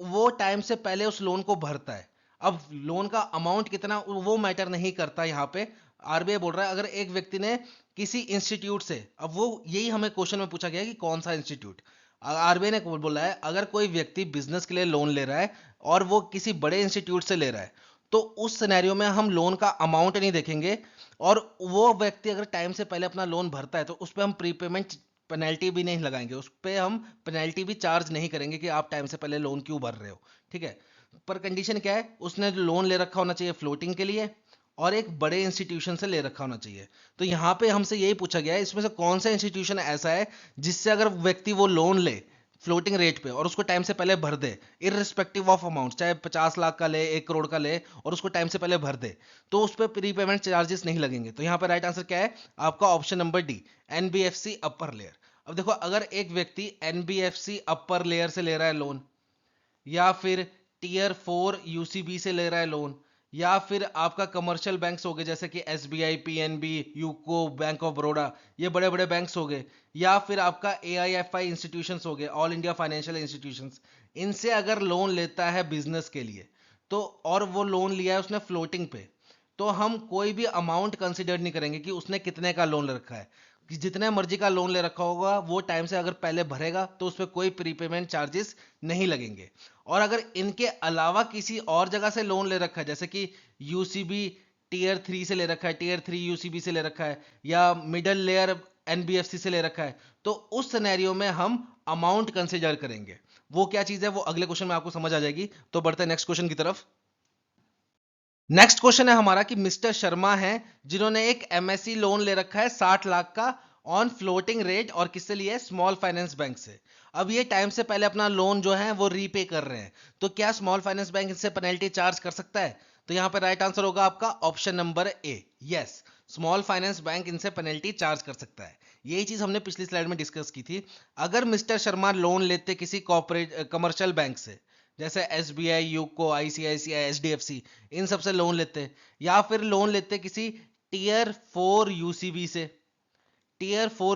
वो टाइम से पहले उस लोन को भरता है, अब लोन का अमाउंट कितना वो मैटर नहीं करता। यहाँ पे आरबीआई बोल रहा है अगर एक व्यक्ति ने किसी इंस्टीट्यूट से, अब वो यही हमें क्वेश्चन में पूछा गया है कि कौन सा इंस्टीट्यूट, आरबीआई ने बोला है अगर कोई व्यक्ति बिजनेस के लिए लोन ले रहा है और वो किसी बड़े इंस्टीट्यूट से ले रहा है तो उस सिनेरियो में हम लोन का अमाउंट नहीं देखेंगे, और वो व्यक्ति अगर टाइम से पहले अपना लोन भरता है तो उस पर हम प्रीपेमेंट पेनल्टी भी नहीं लगाएंगे, उस पर हम पेनल्टी भी चार्ज नहीं करेंगे कि आप टाइम से पहले लोन क्यों भर रहे हो। ठीक है, पर कंडीशन क्या है, उसने लोन ले रखा होना चाहिए फ्लोटिंग के लिए और एक बड़े इंस्टीट्यूशन से ले रखा होना चाहिए। तो यहाँ पे हमसे यही पूछा गया है इसमें से कौन सा इंस्टीट्यूशन ऐसा है जिससे अगर व्यक्ति वो लोन ले फ्लोटिंग रेट पे और उसको टाइम से पहले भर दे, इररिस्पेक्टिव ऑफ अमाउंट, चाहे 50 लाख का ले 1 करोड़ का ले और उसको टाइम से पहले भर दे, तो उस पर प्रीपेमेंट चार्जेस नहीं लगेंगे। तो यहाँ पे राइट आंसर क्या है आपका, option number D, NBFC upper layer. अब देखो अगर एक व्यक्ति एनबीएफसी अपर लेयर से ले रहा है लोन, या फिर टीयर 4 यूसीबी से ले रहा है लोन, या फिर आपका कमर्शियल बैंक्स हो गए जैसे कि SBI, PNB, UCO, bank of Baroda, ये बड़े बड़े बैंक्स हो गए, या फिर आपका एआईएफआई इंस्टीट्यूशंस हो गए, ऑल इंडिया फाइनेंशियल इंस्टीट्यूशंस, इनसे अगर लोन लेता है बिजनेस के लिए तो, और वो लोन लिया है उसने फ्लोटिंग पे, तो हम कोई भी अमाउंट कंसिडर नहीं करेंगे कि उसने कितने का लोन रखा है, कि जितने मर्जी का लोन ले रखा होगा वो टाइम से अगर पहले भरेगा तो उस पर कोई प्रीपेमेंट चार्जेस नहीं लगेंगे। और अगर इनके अलावा किसी और जगह से लोन ले रखा है जैसे कि यूसीबी टीयर 3 से ले रखा है, टीयर 3 यूसीबी से ले रखा है, या मिडल लेयर एनबीएफसी से ले रखा है, तो उस सिनेरियो में हम अमाउंट कंसिडर करेंगे। वो क्या चीज है वो अगले क्वेश्चन में आपको समझ आ जाएगी। तो बढ़ते हैं नेक्स्ट क्वेश्चन की तरफ। नेक्स्ट क्वेश्चन है हमारा कि मिस्टर शर्मा हैं जिन्होंने एक एमएससी लोन ले रखा है 60 लाख का ऑन फ्लोटिंग रेट, और किससे लिया है, स्मॉल फाइनेंस बैंक से। अब ये टाइम से पहले अपना लोन जो है वो रीपे कर रहे हैं, तो क्या स्मॉल फाइनेंस बैंक इससे पेनल्टी चार्ज कर सकता है। तो यहां पर राइट आंसर होगा आपका ऑप्शन नंबर ए, यस, स्मॉल फाइनेंस बैंक इनसे पेनल्टी चार्ज कर सकता है। यही चीज हमने पिछली स्लाइड में डिस्कस की थी। अगर मिस्टर शर्मा लोन लेते किसी कॉर्पोरेट कमर्शियल बैंक से, जैसे एसबीआई, यूको, आईसीआईसीआई, एचडीएफसी, इन सब से लोन लेते हैं। या फिर लोन लेते हैं किसी टीयर 4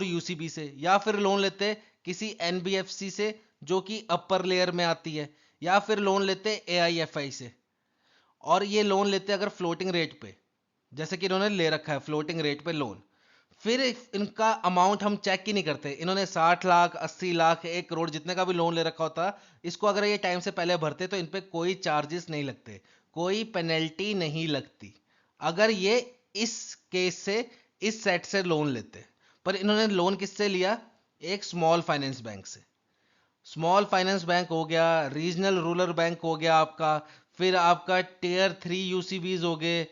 यूसीबी से, या फिर लोन लेते हैं किसी एनबीएफसी से जो कि अपर लेयर में आती है, या फिर लोन लेते हैं एआईएफआई से। और ये लोन लेते हैं अगर फ्लोटिंग रेट पे, जैसे कि इन्होंने ले रखा है फ्लोटिंग रेट पे लोन। फिर इनका अमाउंट हम चेक ही नहीं करते, इन्होंने 60 लाख, 80 लाख, 1 करोड़ जितने का भी लोन ले रखा होता, इसको अगर ये टाइम से पहले भरते तो इन पे कोई चार्जेस नहीं लगते, कोई पेनल्टी नहीं लगती, अगर ये इस केस से, इस सेट से लोन लेते। पर इन्होंने लोन किससे लिया? एक स्मॉल फाइनेंस बैंक से। स्मॉल फाइनेंस बैंक हो गया, रीजनल रूरल बैंक हो गया आपका, फिर आपका टीयर 3 यूसीबीज हो गए,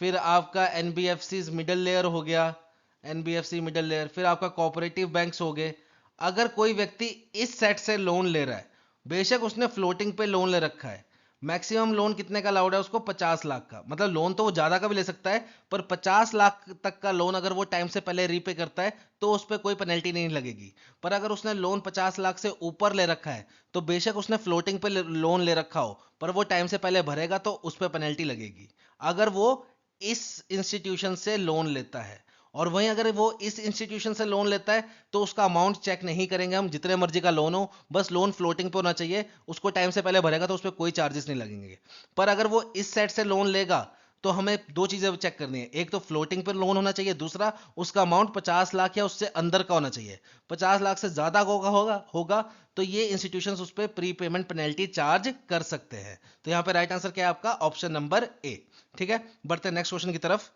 फिर आपका एनबीएफसी मिडिल लेयर हो गया, एनबीएफसी मिडिल लेयर, फिर आपका कोऑपरेटिव बैंक्स हो गए। अगर कोई व्यक्ति इस सेट से लोन ले रहा है, बेशक उसने फ्लोटिंग पे लोन ले रखा है, मैक्सिमम लोन कितने का अलाउड है उसको? 50 लाख का। मतलब लोन तो वो ज्यादा का भी ले सकता है, पर 50 लाख तक का लोन अगर वो टाइम से पहले रीपे करता है तो उस पर कोई पेनल्टी नहीं लगेगी। पर अगर उसने लोन 50 लाख से ऊपर ले रखा है, तो बेशक उसने फ्लोटिंग पे लोन ले रखा हो, पर वो टाइम से पहले भरेगा तो उस पर पेनल्टी लगेगी, अगर वो इस इंस्टीट्यूशन से लोन लेता है। और वहीं अगर वो इस इंस्टीट्यूशन से लोन लेता है तो उसका अमाउंट चेक नहीं करेंगे हम, जितने मर्जी का लोन हो, बस लोन फ्लोटिंग पे होना चाहिए, उसको टाइम से पहले भरेगा तो उस पर कोई चार्जेस नहीं लगेंगे। पर अगर वो इस सेट से लोन लेगा तो हमें दो चीजें चेक करनी है, एक तो फ्लोटिंग पर लोन होना चाहिए, दूसरा उसका अमाउंट 50 लाख या उससे अंदर का होना चाहिए। 50 लाख से ज्यादा होगा तो ये इंस्टीट्यूशन उस पर प्री पेमेंट पेनल्टी चार्ज कर सकते हैं। तो यहाँ पे राइट आंसर क्या है आपका? ऑप्शन नंबर ए। ठीक है, बढ़ते हैं नेक्स्ट क्वेश्चन की तरफ।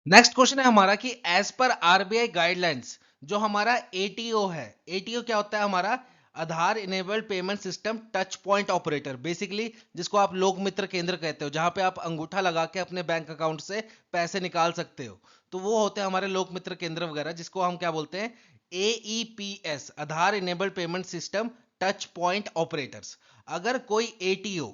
नेक्स्ट क्वेश्चन है हमारा कि एज पर आरबीआई गाइडलाइंस, जो हमारा एटीओ है, एटीओ क्या होता है? हमारा Aadhaar enabled payment system touch point operator, basically जिसको आप लोक मित्र केंद्र कहते हो, जहां पे आप अंगूठा लगा के अपने बैंक अकाउंट से पैसे निकाल सकते हो, तो वो होते हैं हमारे लोक मित्र केंद्र वगैरह, जिसको हम क्या बोलते हैं? AEPS, Aadhaar enabled payment system touch point operators. अगर कोई एटीओ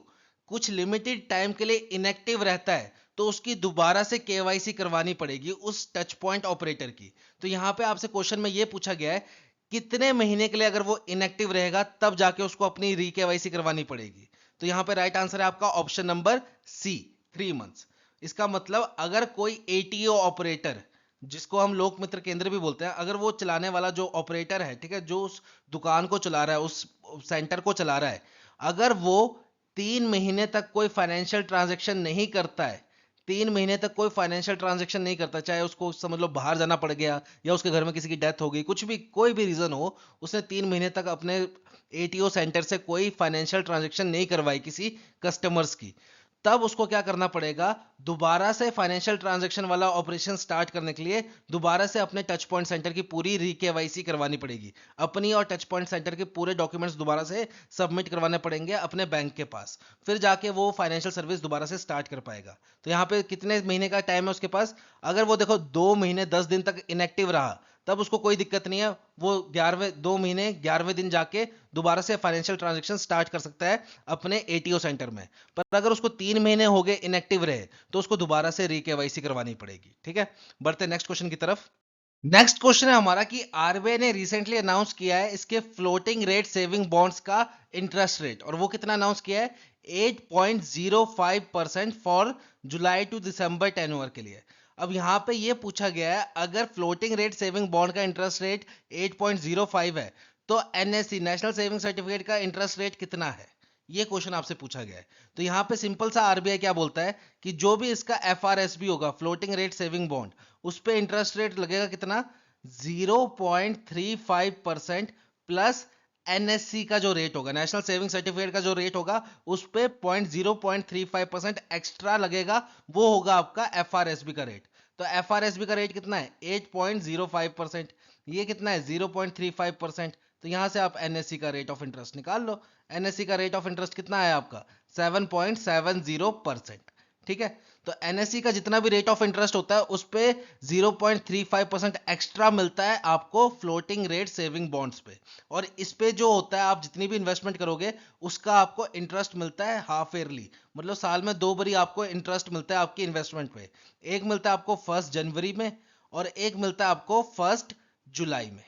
कुछ लिमिटेड टाइम के लिए इनएक्टिव रहता है तो उसकी दोबारा से केवाईसी करवानी पड़ेगी उस टच पॉइंट ऑपरेटर की। तो यहां पे आपसे क्वेश्चन में यह पूछा गया है कितने महीने के लिए अगर वो इनएक्टिव रहेगा तब जाके उसको अपनी रीकेवाईसी करवानी पड़ेगी। तो यहां पे राइट आंसर है आपका ऑप्शन नंबर सी, 3 मंथ्स। इसका मतलब अगर कोई एटीओ ऑपरेटर, जिसको हम लोक मित्र केंद्र भी बोलते हैं, अगर वो चलाने वाला जो ऑपरेटर है, ठीक है, जो उस दुकान को चला रहा है, उस सेंटर को चला रहा है, अगर वो 3 महीने तक कोई फाइनेंशियल ट्रांजेक्शन नहीं करता है, 3 महीने तक कोई फाइनेंशियल ट्रांजेक्शन नहीं करता, चाहे उसको समझ लो बाहर जाना पड़ गया या उसके घर में किसी की डेथ हो गई, कुछ भी कोई भी रीजन हो, उसने 3 महीने तक अपने एटीओ सेंटर से कोई फाइनेंशियल ट्रांजेक्शन नहीं करवाई किसी कस्टमर्स की, तब उसको क्या करना पड़ेगा? दोबारा से फाइनेंशियल ट्रांजैक्शन वाला ऑपरेशन स्टार्ट करने के लिए दोबारा से अपने टच पॉइंट सेंटर की पूरी रीकेवाईसी करवानी पड़ेगी, अपनी और टच पॉइंट सेंटर के पूरे डॉक्यूमेंट्स दोबारा से सबमिट करवाने पड़ेंगे अपने बैंक के पास, फिर जाके वो फाइनेंशियल सर्विस दोबारा से स्टार्ट कर पाएगा। तो यहाँ पे कितने महीने का टाइम है उसके पास? अगर वो देखो 2 महीने 10 दिन तक इनएक्टिव रहा तब उसको कोई दिक्कत नहीं है, वो 2 महीने 11वें दिन जाके दोबारा से फाइनेंशियल ट्रांजेक्शन स्टार्ट कर सकता है अपने एटीओ सेंटर में। पर अगर उसको 3 महीने हो गए इनएक्टिव रहे तो उसको दोबारा से रीकेवाईसी करवानी पड़ेगी। ठीक है, बढ़ते नेक्स्ट क्वेश्चन की तरफ। नेक्स्ट क्वेश्चन है हमारा कि आरबीआई ने रिसेंटली अनाउंस किया है इसके फ्लोटिंग रेट सेविंग बॉन्ड्स का इंटरेस्ट रेट, और वो कितना अनाउंस किया है? 8.05% for July to December tenure के लिए। अब यहां पे ये पूछा गया है अगर फ्लोटिंग रेट सेविंग बॉन्ड का इंटरेस्ट रेट 8.05 है तो एनएससी, नेशनल सेविंग सर्टिफिकेट का इंटरेस्ट रेट कितना है? ये क्वेश्चन आपसे पूछा गया है। तो यहां पे सिंपल सा आरबीआई क्या बोलता है कि जो भी इसका एफआरएसबी होगा, फ्लोटिंग रेट सेविंग बॉन्ड, उस पे इंटरेस्ट रेट लगेगा कितना? 0.35% प्लस एनएससी का जो रेट होगा, नेशनल सेविंग सर्टिफिकेट का जो रेट होगा, उस पे 0.35% एक्स्ट्रा लगेगा, वो होगा आपका एफआरएसबी का रेट। तो एफआरएसबी का रेट कितना है? 8.05%। ये कितना है? 0.35%। तो यहां से आप एनएससी का रेट ऑफ इंटरेस्ट निकाल लो। एनएससी का रेट ऑफ इंटरेस्ट कितना है आपका? 7.70%। ठीक है, तो एनएससी का जितना भी रेट ऑफ इंटरेस्ट होता है उस पे 0.35% एक्स्ट्रा मिलता है आपको फ्लोटिंग रेट सेविंग बॉन्ड्स पे, और इस पे जो होता है आप जितनी भी इन्वेस्टमेंट करोगे उसका आपको इंटरेस्ट मिलता है हाफ ईयरली, मतलब साल में 2 बारी आपको इंटरेस्ट मिलता है आपकी इन्वेस्टमेंट पे। एक मिलता है आपको 1 जनवरी में और एक मिलता है आपको 1 जुलाई में।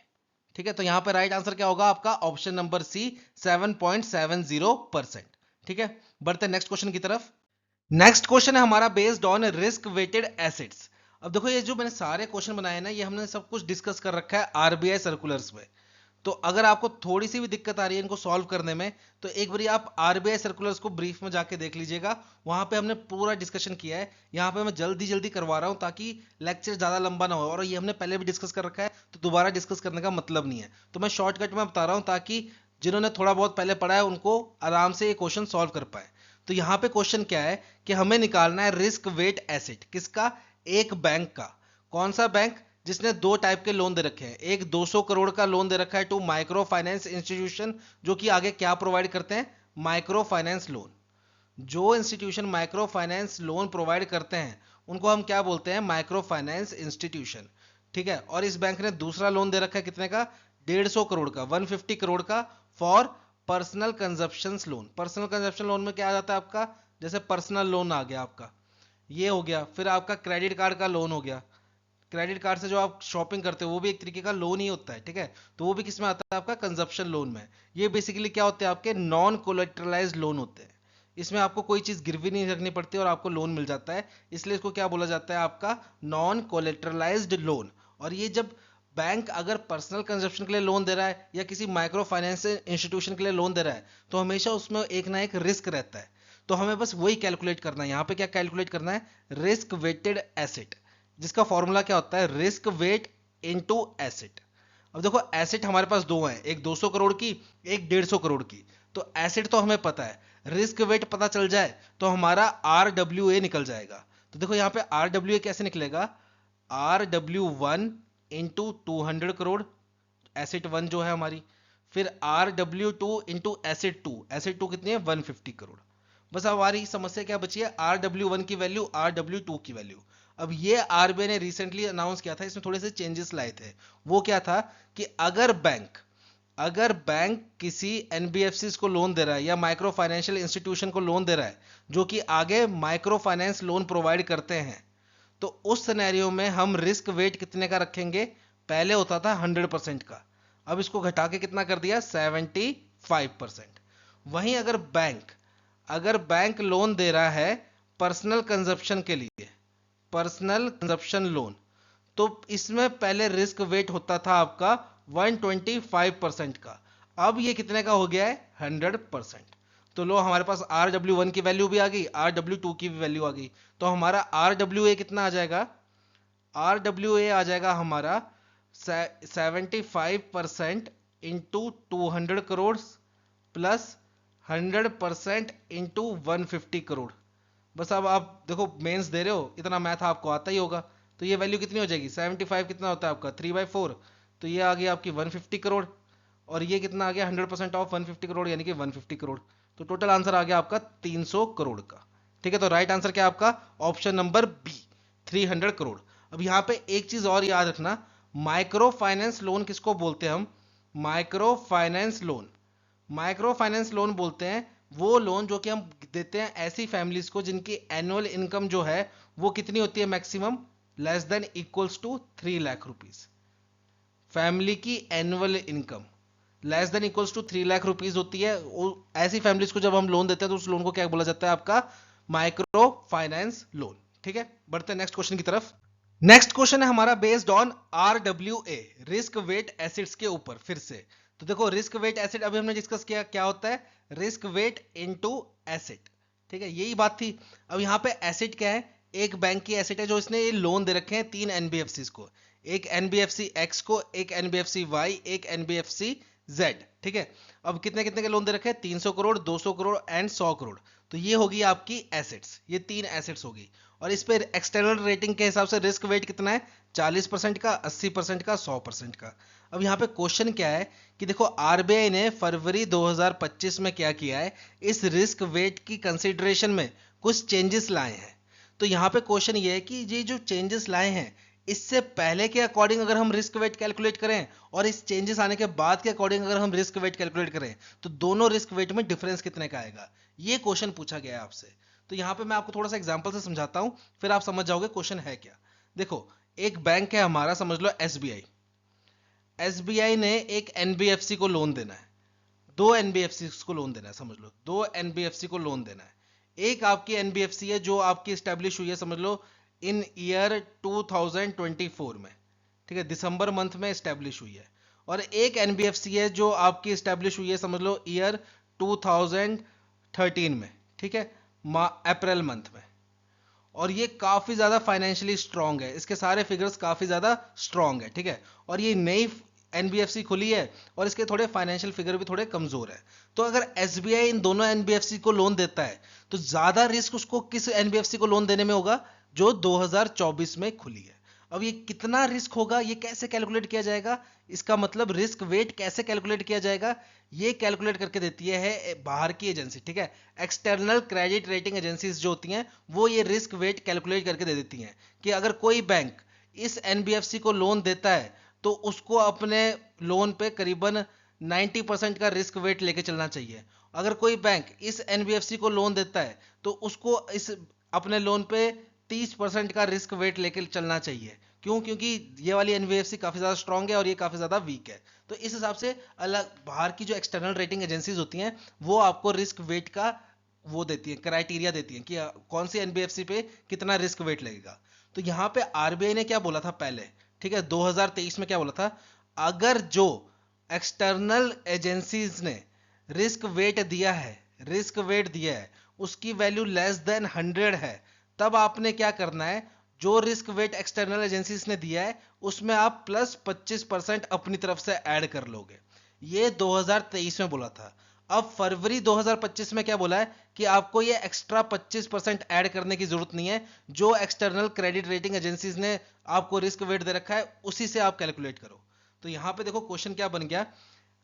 ठीक है, तो यहां पे राइट आंसर क्या होगा आपका? Option number C, 7.70%। ठीक है, बढ़ते हैं नेक्स्ट क्वेश्चन की तरफ। नेक्स्ट क्वेश्चन है हमारा based on risk weighted assets. अब देखो ये जो मैंने सारे क्वेश्चन बनाए ना, ये हमने सब कुछ डिस्कस कर रखा है आरबीआई सर्कुलर्स में। तो अगर आपको थोड़ी सी भी दिक्कत आ रही है इनको सॉल्व करने में, तो एक बार आप आरबीआई सर्कुलर्स को ब्रीफ में जाके देख लीजिएगा। वहां पे हमने पूरा डिस्कशन किया है। यहाँ पे मैं जल्दी जल्दी करवा रहा हूँ ताकि लेक्चर ज्यादा लंबा ना हो, और ये हमने पहले भी डिस्कस कर रखा है तो दोबारा डिस्कस करने का मतलब नहीं है। तो मैं शॉर्टकट में बता रहा हूँ ताकि जिन्होंने थोड़ा बहुत पहले पढ़ा है उनको आराम से ये क्वेश्चन सॉल्व कर पाए। तो यहाँ पे क्वेश्चन क्या है कि हमें निकालना है रिस्क वेट एसेट किसका, एक बैंक का। कौन सा बैंक, जिसने दो टाइप के लोन दे रखे हैं। एक 200 करोड़ का लोन दे रखा है टू माइक्रो फाइनेंस इंस्टीट्यूशन, जो कि आगे क्या प्रोवाइड करते हैं, माइक्रो फाइनेंस लोन। जो institution micro finance loan provide करते हैं उनको हम क्या बोलते हैं, माइक्रो फाइनेंस इंस्टीट्यूशन। ठीक है, और इस बैंक ने दूसरा लोन दे रखा है कितने का, 150 करोड़ का, 150 करोड़ का, for personal consumption loan. Personal consumption loan में क्या आ जाता है आपका, जैसे पर्सनल लोन आ गया आपका, ये हो गया। फिर आपका क्रेडिट कार्ड का लोन हो गया, क्रेडिट कार्ड से जो आप शॉपिंग करते हो वो भी एक तरीके का लोन ही होता है। ठीक है, तो वो भी किस में आता है, आपका कंजप्शन लोन में। ये बेसिकली क्या होते हैं, आपके नॉन कोलेटरलाइज्ड लोन होते हैं। इसमें आपको कोई चीज गिरवी नहीं रखनी पड़ती और आपको लोन मिल जाता है, इसलिए इसको क्या बोला जाता है, आपका नॉन कोलेटरलाइज्ड लोन। और ये जब बैंक अगर पर्सनल कंजप्शन के लिए लोन दे रहा है या किसी माइक्रो फाइनेंस इंस्टीट्यूशन के लिए लोन दे रहा है, तो हमेशा उसमें एक ना एक रिस्क रहता है। तो हमें बस वही कैलकुलेट करना है। यहाँ पे क्या कैलकुलेट करना है, रिस्क वेटेड एसेट, जिसका फॉर्मूला क्या होता है, रिस्क वेट इनटू एसेट। अब देखो एसेट हमारे पास दो हैं, एक 200 करोड़ की, एक 150 करोड़ की। तो एसेट तो हमें पता है, रिस्क वेट पता चल जाए तो हमारा आर डब्ल्यू ए निकल जाएगा। तो देखो यहाँ पे आर डब्ल्यू ए कैसे निकलेगा, आर डब्ल्यू वन इंटू 200 करोड़, एसेट वन जो है हमारी। फिर R W two into asset two, asset two कितनी है, 150 करोड़। बस अब हमारी समस्या क्या बची है, आर डब्ल्यू वन की वैल्यू, आर डब्ल्यू टू की वैल्यू। अब ये आरबीआई ने रिसेंटली अनाउंस किया था, इसमें थोड़े से चेंजेस लाए थे। वो क्या था कि अगर बैंक किसी एनबीएफसी को लोन दे रहा है या माइक्रो फाइनेंशियल इंस्टीट्यूशन को लोन दे रहा है जो कि आगे माइक्रो फाइनेंस लोन प्रोवाइड करते हैं, तो उस सिनेरियो में हम रिस्क वेट कितने का रखेंगे, पहले होता था 100% का, अब इसको घटा के कितना कर दिया, 75%। वहीं अगर बैंक लोन दे रहा है पर्सनल कंजप्शन के लिए, पर्सनल कंजप्शन लोन, तो इसमें पहले रिस्क वेट होता था आपका 125% का, अब ये कितने का हो गया है, 100%। तो लो हमारे पास आर डब्ल्यू वन की वैल्यू भी आ गई, आर डब्ल्यू टू की भी वैल्यू आ गई। तो हमारा आर डब्ल्यू ए कितना आ जाएगा, आर डब्ल्यू ए आ जाएगा हमारा 75% into 200 crore plus 100% into 150 crore. बस अब आप देखो मेंस दे रहे हो, इतना मैथ आपको आता ही होगा। तो ये वैल्यू कितनी हो जाएगी, 75 कितना होता है आपका 3/4, तो ये आ गया आपकी 150 करोड़। और ये कितना आ गया, 100% ऑफ 150 करोड़ यानी कि 150 करोड़। तो टोटल आंसर आ गया आपका 300 करोड़ का। ठीक है, तो राइट आंसर क्या है आपका, ऑप्शन नंबर बी, 300 करोड़। अब यहाँ पे एक चीज और याद रखना, माइक्रो फाइनेंस लोन किसको बोलते हैं हम, micro finance loan, micro finance loan बोलते हैं वो लोन जो कि हम देते हैं ऐसी फैमिलीज को जिनकी एनुअल इनकम जो है वो कितनी होती है, maximum less than equals to 3 lakh rupees. Family की annual income less than equals to 3 lakh rupees होती है, ऐसी फैमिलीज को जब हम लोन देते हैं तो उस लोन को क्या बोला जाता है, आपका माइक्रो फाइनेंस लोन। ठीक है, बढ़ते हैं नेक्स्ट क्वेश्चन की तरफ। नेक्स्ट क्वेश्चन है हमारा based on R W A, risk wait acids के ऊपर फिर से। तो देखो रिस्क वेट एसिड अभी हमने डिस्कस किया, क्या होता है, रिस्क वेट इनटू एसिड। ठीक है, यही बात थी। अब यहाँ पे एसिड क्या है, एक बैंक की एसिड है जो इसने ये लोन दे रखे हैं तीन एनबीएफसी को, एक एनबीएफसी एक्स को, एक एनबीएफसी वाई, एक एनबीएफसी जेड। ठीक है, अब कितने कितने के लोन दे रखे हैं, 300 करोड़, 200 करोड़ एंड 100 करोड़। तो ये होगी आपकी एसेट्स, ये तीन एसेट्स होगी। और इस पे एक्सटर्नल रेटिंग के हिसाब से रिस्क वेट कितना है, 40% का, 80% का, 100% का। अब यहाँ पे क्वेश्चन क्या है कि देखो आरबीआई ने फरवरी 2025 में क्या किया है, इस रिस्क वेट की कंसिडरेशन में कुछ चेंजेस लाए हैं। तो यहाँ पे क्वेश्चन ये है कि ये जो चेंजेस लाए हैं इससे पहले के अकॉर्डिंग अगर हम रिस्क वेट कैलकुलेट करें और इस चेंजेस आने के बाद के अकॉर्डिंग अगर हम रिस्क वेट कैलकुलेट करें तो दोनों रिस्क वेट में डिफरेंस कितने का आएगा, ये क्वेश्चन पूछा गया है आपसे। तो यहाँ पे मैं आपको थोड़ा सा एग्जांपल से समझाता हूँ, फिर आप समझ जाओगे क्वेश्चन है क्या। देखो एक बैंक है हमारा, समझ लो एसबीआई। एसबीआई ने एक एनबीएफसी को लोन देना है, दो एनबीएफसी को लोन देना है, समझ लो दो एनबीएफसी को लोन देना है। एक आपकी एनबीएफसी है जो आपकी स्टैब्लिश हुई है, समझ लो इन ईयर 2024 में, ठीक है, दिसंबर मंथ में स्टैब्लिश हुई है। और एक एनबीएफसी है जो आपकी स्टैब्लिश हुई है, समझ लो ईयर 2013 में, ठीक है, अप्रैल मंथ में। और ये काफी ज्यादा फाइनेंशियली स्ट्रांग है, इसके सारे फिगर्स काफी ज्यादा स्ट्रांग है, ठीक है। और ये नई एनबीएफसी खुली है और इसके थोड़े फाइनेंशियल फिगर भी थोड़े कमजोर है। तो अगर एसबीआई इन दोनों एनबीएफसी को लोन देता है तो ज्यादा रिस्क उसको किस एनबीएफसी को लोन देने में होगा, जो 2024 में खुली है। अब ये कितना रिस्क होगा, ये कैसे कैलकुलेट किया जाएगा, इसका मतलब रिस्क वेट कैसे कैलकुलेट किया जाएगा, ये कैलकुलेट करके देती है बाहर की एजेंसी, ठीक है। एक्सटर्नल क्रेडिट रेटिंग एजेंसीज जो होती हैं वो ये रिस्क वेट कैलकुलेट करके दे देती हैं कि अगर कोई बैंक इस एनबीएफसी को लोन देता है तो उसको अपने लोन पे करीबन 90% का रिस्क वेट लेके चलना चाहिए। अगर कोई बैंक इस एनबीएफसी को लोन देता है तो उसको इस अपने लोन पे 30% का रिस्क वेट लेके चलना चाहिए। क्यों? क्योंकि ये वाली एनबीएफसी काफी ज्यादा स्ट्रांग है और ये काफी ज्यादा वीक है। तो इस हिसाब से अलग बाहर की जो एक्सटर्नल रेटिंग एजेंसीज होती हैं वो आपको रिस्क वेट का वो देती है, क्राइटेरिया देती है कि कौन सी एनबीएफसी पे कितना रिस्क वेट लगेगा। तो यहाँ पे आरबीआई ने क्या बोला था पहले, ठीक है, 2023 में क्या बोला था, अगर जो एक्सटर्नल एजेंसीज ने रिस्क वेट दिया है, रिस्क वेट दिया है उसकी वैल्यू लेस देन 100 है, तब आपने क्या करना है, जो रिस्क वेट एक्सटर्नल एजेंसीज ने दिया है उसमें आप प्लस 25% अपनी तरफ से ऐड कर लोगे। ये 2023 में बोला था। अब फरवरी 2025 में क्या बोला है कि आपको ये एक्स्ट्रा 25% ऐड करने की जरूरत नहीं है, जो एक्सटर्नल क्रेडिट रेटिंग एजेंसीज ने आपको रिस्क वेट दे रखा है उसी से आप कैलकुलेट करो। तो यहां पे देखो क्वेश्चन क्या बन गया,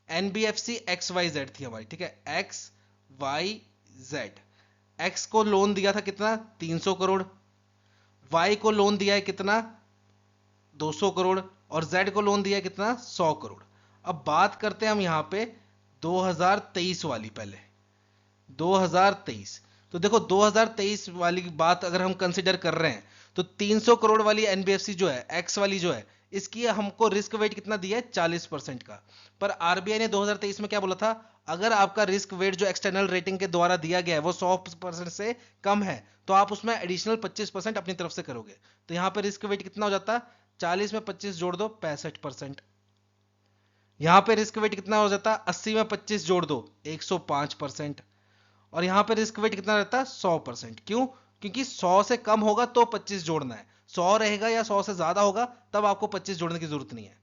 एनबीएफसी एक्स वाई जेड थी हमारी, ठीक है, एक्स वाई जेड। एक्स को लोन दिया था कितना, 300 करोड़, वाई को लोन दिया है कितना, 200 करोड़, और जेड को लोन दिया है कितना, 100 करोड़। अब बात करते हैं हम यहां पे 2023 वाली, पहले 2023। तो देखो 2023 वाली बात अगर हम कंसिडर कर रहे हैं तो 300 करोड़ वाली एनबीएफसी जो है, एक्स वाली जो है, इसकी हमको रिस्क वेट कितना दिया है, 40% का। पर आरबीआई ने 2023 में क्या बोला था, अगर आपका रिस्क वेट जो एक्सटर्नल रेटिंग के द्वारा दिया गया है वो 100% से कम है तो आप उसमें एडिशनल 25% अपनी तरफ से करोगे। तो यहां पर रिस्क वेट कितना हो जाता, 40 में 25 जोड़ दो 65%। यहां पे रिस्क वेट कितना हो जाता, 80 में 25 जोड़ दो 105%। और यहां पे रिस्क वेट कितना रहता है, 100%। क्यों? क्योंकि 100 से कम होगा तो 25 जोड़ना है, 100 रहेगा या 100 से ज्यादा होगा तब आपको 25 जोड़ने की जरूरत नहीं है।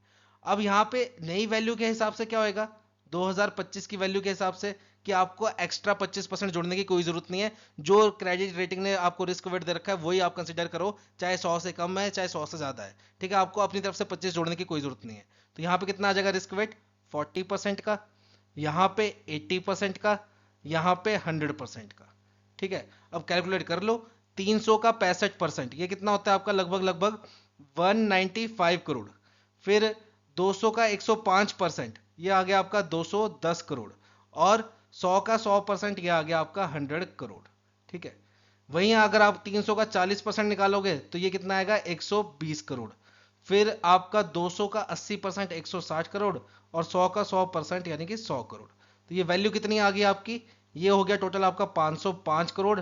अब यहां पे नई वैल्यू के हिसाब से क्या होएगा, 2025 की वैल्यू के हिसाब से, कि आपको एक्स्ट्रा 25% जोड़ने की कोई जरूरत नहीं है। जो क्रेडिट रेटिंग ने आपको रिस्क वेट दे रखा है वही आप कंसीडर करो, चाहे 100 से कम है चाहे 100 से ज्यादा है, ठीक है। आपको अपनी तरफ से 25 जोड़ने की कोई जरूरत नहीं है। तो यहाँ पे कितना आ जाएगा रिस्क वेट, 40% का, यहाँ पे 80% का, यहाँ पे 100% का, ठीक है। अब कैलकुलेट कर लो, 300 का 65%, ये कितना होता है आपका, लगभग लगभग 195 करोड़। फिर 200 का 105%, ये आ गया आपका 210 करोड़। और 100 का 100%, ये आ गया आपका 100 करोड़, ठीक है। वहीं अगर आप 300 का 40% निकालोगे तो ये कितना आएगा, 120 करोड़। फिर आपका 200 का 80% 160 करोड़, और 100 का 100% यानी कि 100 करोड़। तो ये वैल्यू कितनी आ गई आपकी, ये हो गया टोटल आपका 505 करोड़,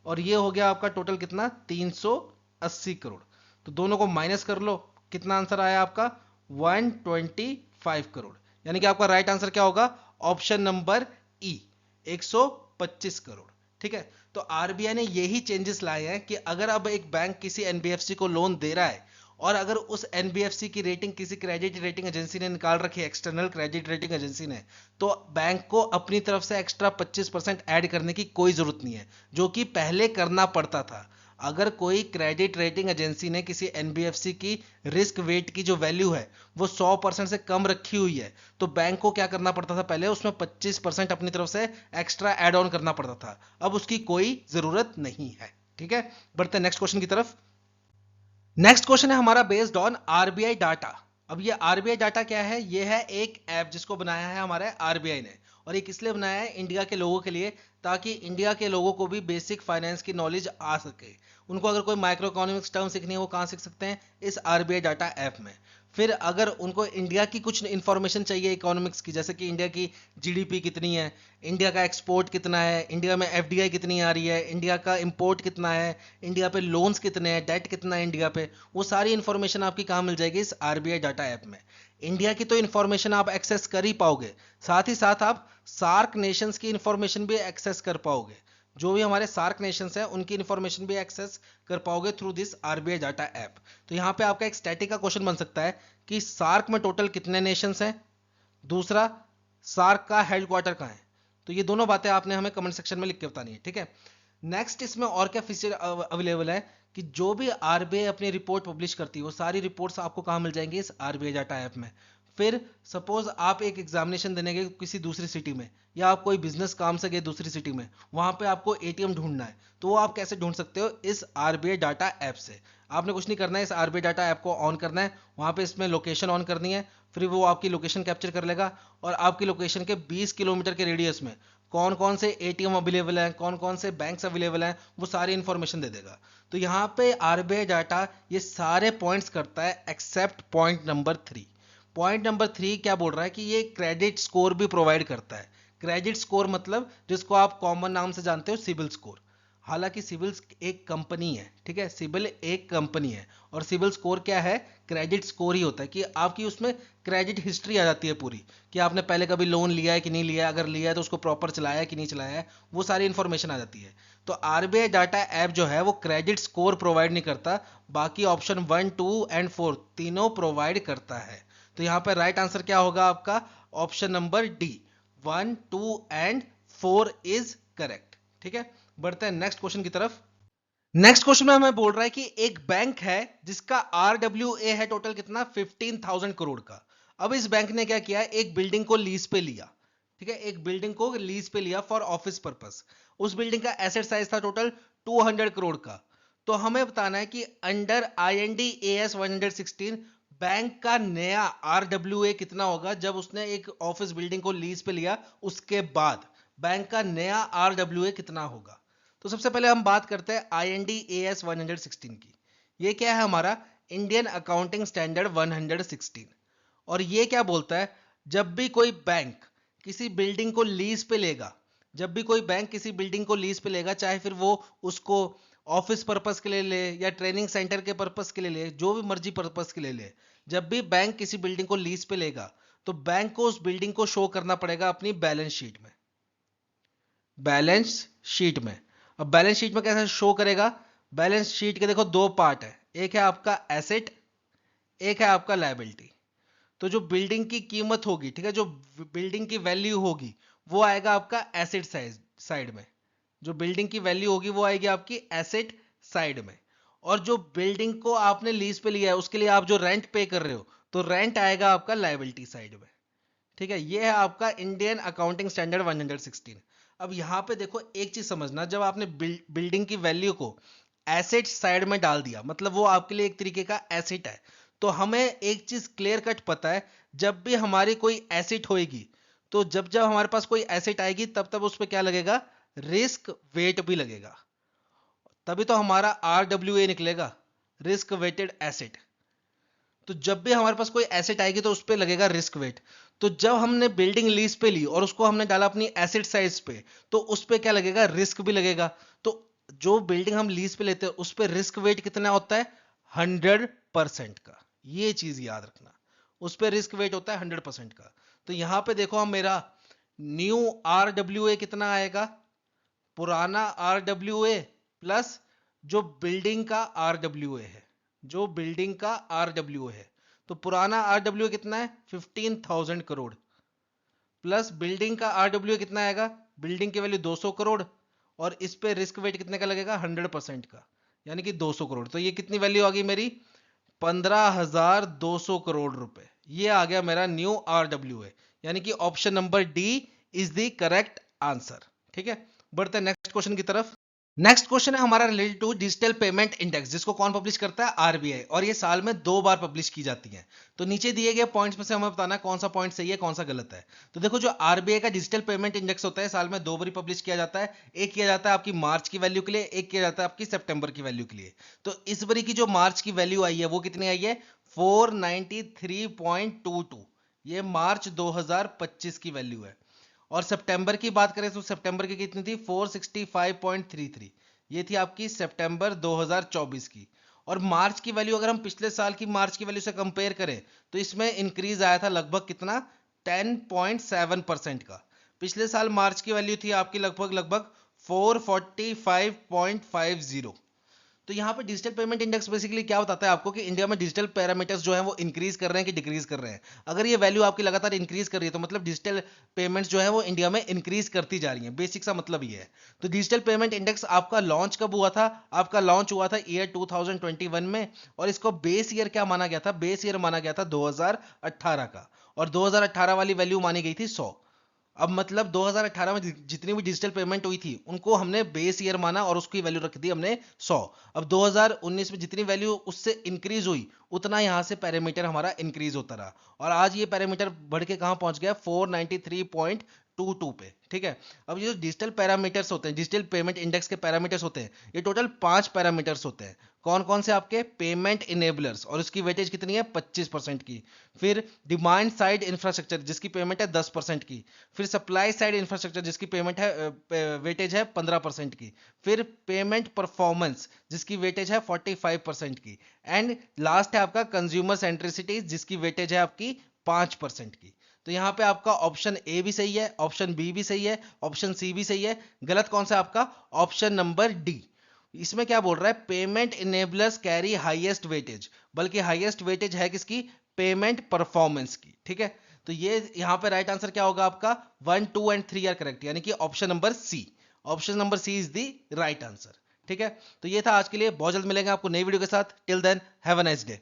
और ये हो गया आपका टोटल कितना, 380 करोड़। तो दोनों को माइनस कर लो, कितना आंसर आया आपका, 125 करोड़। यानी कि आपका राइट आंसर क्या होगा, ऑप्शन नंबर ई, 125 करोड़, ठीक है। तो आरबीआई ने यही चेंजेस लाए हैं कि अगर अब एक बैंक किसी एनबीएफसी को लोन दे रहा है और अगर उस एनबीएफसी की रेटिंग किसी क्रेडिट रेटिंग एजेंसी ने निकाल रखी है, एक्सटर्नल क्रेडिट रेटिंग एजेंसी ने, तो बैंक को अपनी तरफ से एक्स्ट्रा 25% ऐड करने की कोई जरूरत नहीं है, जो कि पहले करना पड़ता था। अगर कोई क्रेडिट रेटिंग एजेंसी ने किसी एनबीएफसी की रिस्क वेट की जो वैल्यू है वो 100% से कम रखी हुई है तो बैंक को क्या करना पड़ता था, पहले उसमें 25% अपनी तरफ से एक्स्ट्रा ऐड ऑन करना पड़ता था। अब उसकी कोई जरूरत नहीं है, ठीक है। बढ़ते हैं नेक्स्ट क्वेश्चन की तरफ। नेक्स्ट क्वेश्चन है हमारा बेस्ड ऑन आरबीआई डाटा। अब ये आरबीआई डाटा क्या है, ये है एक ऐप जिसको बनाया है हमारे आरबीआई ने, और ये किस लिए बनाया है? इंडिया के लोगों के लिए, ताकि इंडिया के लोगों को भी बेसिक फाइनेंस की नॉलेज आ सके। उनको अगर कोई माइक्रो इकोनॉमिक्स टर्म सीखनी है वो कहाँ सीख सकते हैं? इस आरबीआई डाटा ऐप में। फिर अगर उनको इंडिया की कुछ इंफॉर्मेशन चाहिए इकोनॉमिक्स की, जैसे कि इंडिया की जीडीपी कितनी है, इंडिया का एक्सपोर्ट कितना है, इंडिया में एफडीआई कितनी आ रही है, इंडिया का इंपोर्ट कितना है, इंडिया पे लोन्स कितने हैं, डेट कितना है इंडिया पे, वो सारी इंफॉर्मेशन आपकी कहाँ मिल जाएगी? इस आरबीआई डाटा ऐप में। इंडिया की तो इंफॉर्मेशन आप एक्सेस कर ही पाओगे, साथ ही साथ आप सार्क नेशंस की इंफॉर्मेशन भी एक्सेस कर पाओगे। जो भी हमारे सार्क नेशंस हैं उनकी इंफॉर्मेशन भी एक्सेस कर पाओगे through this RBI data app. तो यहाँ पे आपका एक स्टैटिक का क्वेश्चन बन सकता है कि सार्क में टोटल कितने नेशंस हैं, दूसरा सार्क का हेडक्वार्टर कहाँ है। तो ये दोनों बातें आपने हमें कमेंट सेक्शन में लिख के बतानी है, ठीक है। नेक्स्ट इसमें और क्या फीचर अवेलेबल है कि जो भी आरबीआई अपनी रिपोर्ट पब्लिश करती है वो सारी रिपोर्ट्स आपको कहाँ मिल जाएंगी? इस आरबीआई डाटा ऐप में। फिर सपोज आप एक एग्जामिनेशन देने गए किसी दूसरी सिटी में, या आप कोई बिजनेस काम से गए दूसरी सिटी में, वहां पे आपको एटीएम ढूंढना है, तो वो आप कैसे ढूंढ सकते हो? इस आरबीआई डाटा ऐप से। आपने कुछ नहीं करना है, इस आरबीआई डाटा ऐप को ऑन करना है, वहां पे इसमें लोकेशन ऑन करनी है, फिर वो आपकी लोकेशन कैप्चर कर लेगा और आपकी लोकेशन के 20 किलोमीटर के रेडियस में कौन कौन से एटीएम अवेलेबल हैं, कौन कौन से बैंक्स अवेलेबल हैं, वो सारी इंफॉर्मेशन दे देगा। तो यहाँ पे आरबीआई डाटा ये सारे पॉइंट्स करता है except point number 3। Point number 3 क्या बोल रहा है कि ये क्रेडिट स्कोर भी प्रोवाइड करता है। क्रेडिट स्कोर मतलब जिसको आप कॉमन नाम से जानते हो सिबिल स्कोर। हालांकि सिबिल एक कंपनी है, ठीक है, सिबिल एक कंपनी है, और सिबिल स्कोर क्या है? क्रेडिट स्कोर ही होता है कि आपकी उसमें क्रेडिट हिस्ट्री आ जाती है पूरी, कि आपने पहले कभी लोन लिया है कि नहीं लिया है, अगर लिया है तो उसको प्रॉपर चलाया है कि नहीं चलाया है, वो सारी इंफॉर्मेशन आ जाती है। तो आरबीआई डाटा ऐप जो है वो क्रेडिट स्कोर प्रोवाइड नहीं करता, बाकी ऑप्शन 1, 2 एंड 4 तीनों प्रोवाइड करता है। तो यहाँ पर राइट आंसर क्या होगा आपका? Option number D, 1, 2 and 4 is correct, ठीक है। बढ़ते हैं नेक्स्ट क्वेश्चन की तरफ। नेक्स्ट क्वेश्चन में हमें बोल रहा है कि एक बैंक है जिसका आरडब्ल्यूए है टोटल कितना? 15,000 करोड़ का। अब इस बैंक ने क्या किया? एक बिल्डिंग को लीज पे लिया, ठीक है, एक बिल्डिंग को लीज पे लिया फॉर ऑफिस पर्पस। उस बिल्डिंग का एसेट साइज था टोटल 200 करोड़ का। तो हमें बताना है कि अंडर IND AS 116 बैंक का नया आरडब्ल्यूए कितना होगा जब उसने एक ऑफिस बिल्डिंग को लीज पे लिया, उसके बाद बैंक का नया आरडब्ल्यूए कितना होगा। तो सबसे पहले हम बात करते हैं IND AS 116 की। ये क्या है? हमारा इंडियन अकाउंटिंग स्टैंडर्ड 116। और ये क्या बोलता है? जब भी कोई बैंक किसी बिल्डिंग को लीज पे लेगा, जब भी कोई बैंक किसी बिल्डिंग को लीज पे लेगा, चाहे फिर वो उसको ऑफिस पर्पस के लिए ले या ट्रेनिंग सेंटर के पर्पस के लिए ले, जो भी मर्जी पर्पस के लिए ले, जब भी बैंक किसी बिल्डिंग को लीज पे लेगा तो बैंक को उस बिल्डिंग को शो करना पड़ेगा अपनी बैलेंस शीट में। बैलेंस शीट में। अब बैलेंस शीट में कैसे शो करेगा? बैलेंस शीट के देखो दो पार्ट है, एक है आपका एसेट, एक है आपका लायबिलिटी। तो जो बिल्डिंग की कीमत होगी, ठीक है, जो बिल्डिंग की वैल्यू होगी वो आएगा आपका एसेट साइड में। जो बिल्डिंग की वैल्यू होगी वो आएगी आपकी एसेट साइड में। और जो बिल्डिंग को आपने लीज पे लिया है उसके लिए आप जो रेंट पे कर रहे हो, तो रेंट आएगा आपका लायबिलिटी साइड में, ठीक है। ये है आपका इंडियन अकाउंटिंग स्टैंडर्ड 116। अब यहां पे देखो एक चीज समझना, जब आपने बिल्डिंग की वैल्यू को एसेट साइड में डाल दिया, मतलब वो आपके लिए एक तरीके का एसेट है, तो हमें एक चीज क्लियर कट पता है, जब भी हमारी कोई एसेट होएगी, तो जब जब हमारे पास कोई एसेट आएगी तब तब उस पर क्या लगेगा? रिस्क वेट भी लगेगा। तभी तो हमारा RWA निकलेगा, रिस्क वेटेड एसेट। तो जब भी हमारे पास कोई एसेट आएगी तो उस पर लगेगा रिस्क वेट। तो जब हमने बिल्डिंग लीज पे ली और उसको हमने डाला अपनी एसेट साइज पे, तो उस पर क्या लगेगा? रिस्क भी लगेगा। तो जो बिल्डिंग हम लीज पे लेते हैं उस पर रिस्क वेट कितना होता है? 100% का। ये चीज याद रखना, उस पर रिस्क वेट होता है 100% का। तो यहां पे देखो हम, मेरा न्यू RWA कितना आएगा? पुराना RWA प्लस जो बिल्डिंग का RWA है, जो बिल्डिंग का RWA है। तो पुराना RWA कितना है? 15,000 करोड़ प्लस बिल्डिंग का RWA कितना आएगा? बिल्डिंग की वैल्यू 200 करोड़, और इस पे रिस्क वेट कितने का लगेगा? 100% का, यानी कि 200 करोड़। तो ये कितनी वैल्यू आ गई मेरी? 15,200 करोड़ रुपए। ये आ गया मेरा न्यू RWA, यानी कि option number D is the correct answer, ठीक है। बढ़ते हैं नेक्स्ट क्वेश्चन की तरफ। नेक्स्ट क्वेश्चन है हमारा related to digital payment index, जिसको कौन पब्लिश करता है? आरबीआई, और ये साल में 2 बार पब्लिश की जाती है। तो नीचे दिए गए पॉइंट्स में से हमें बताना है कौन सा पॉइंट सही है, कौन सा गलत है। तो देखो, जो आरबीआई का डिजिटल पेमेंट इंडेक्स होता है, साल में 2 बार पब्लिश किया जाता है। एक किया जाता है आपकी मार्च की वैल्यू के लिए, एक किया जाता है आपकी सितंबर की वैल्यू के लिए। तो इस बारी की जो मार्च की वैल्यू आई है वो कितनी आई है? 493.22। ये मार्च 2025 की वैल्यू है। और सितंबर की बात करें तो सितंबर की कितनी थी? 465.33। ये थी आपकी सितंबर 2024 की। और मार्च की वैल्यू अगर हम पिछले साल की मार्च की वैल्यू से कंपेयर करें तो इसमें इंक्रीज आया था लगभग कितना? 10.7% का। पिछले साल मार्च की वैल्यू थी आपकी लगभग लगभग 445.50। तो यहाँ पे डिजिटल पेमेंट इंडेक्स बेसिकली क्या बताता है आपको कि इंडिया में डिजिटल पैरामीटर्स जो है वो इंक्रीज कर रहे हैं कि डिक्रीज कर रहे हैं। अगर ये वैल्यू आपकी लगातार इंक्रीज कर रही है तो मतलब डिजिटल पेमेंट्स जो है वो इंडिया में इंक्रीज करती जा रही है। बेसिक सा मतलब ये है। तो डिजिटल पेमेंट इंडेक्स आपका लॉन्च कब हुआ था? आपका लॉन्च हुआ था ईयर 2021 में। और इसको बेस ईयर क्या माना गया था? बेस ईयर माना गया था 2018 का। और 2018 वाली वैल्यू मानी गई थी 100। अब मतलब 2018 में जितनी भी डिजिटल पेमेंट हुई थी उनको हमने बेस ईयर माना और उसकी वैल्यू रख दी हमने 100। अब 2019 में जितनी वैल्यू उससे इंक्रीज हुई उतना यहाँ से पैरामीटर हमारा इंक्रीज होता रहा। और आज ये पैरामीटर बढ़ के कहाँ पहुंच गया? 493.22 पे। ठीक है। अब ये जो डिजिटल पैरामीटर्स होते हैं, डिजिटल पेमेंट इंडेक्स के पैरामीटर्स होते हैं, ये टोटल 5 पैरामीटर्स होते हैं। कौन कौन से? आपके पेमेंट इनेबलर्स, और उसकी वेटेज कितनी है? 25% की। फिर डिमांड साइड इंफ्रास्ट्रक्चर जिसकी पेमेंट है 10% की। फिर सप्लाई साइड इंफ्रास्ट्रक्चर जिसकी पेमेंट है वेटेज है 15% की। फिर पेमेंट परफॉर्मेंस जिसकी वेटेज है 45% की। एंड लास्ट है आपका कंज्यूमर सेंट्रिसिटी जिसकी वेटेज है आपकी 5% की। तो यहाँ पे आपका ऑप्शन ए भी सही है, ऑप्शन बी भी सही है, ऑप्शन सी भी सही है। गलत कौन सा? आपका ऑप्शन नंबर डी। इसमें क्या बोल रहा है? Payment enablers carry highest weightage, बल्कि हाईएस्ट वेटेज है किसकी? पेमेंट परफॉर्मेंस की। ठीक है। तो ये यहां पे राइट आंसर क्या होगा आपका? 1, 2 एंड 3 आर करेक्ट, यानी कि option number C. Option number C is the right answer. ठीक है। तो ये था आज के लिए। बहुत जल्द मिलेंगे आपको नई वीडियो के साथ। Till then have a nice day.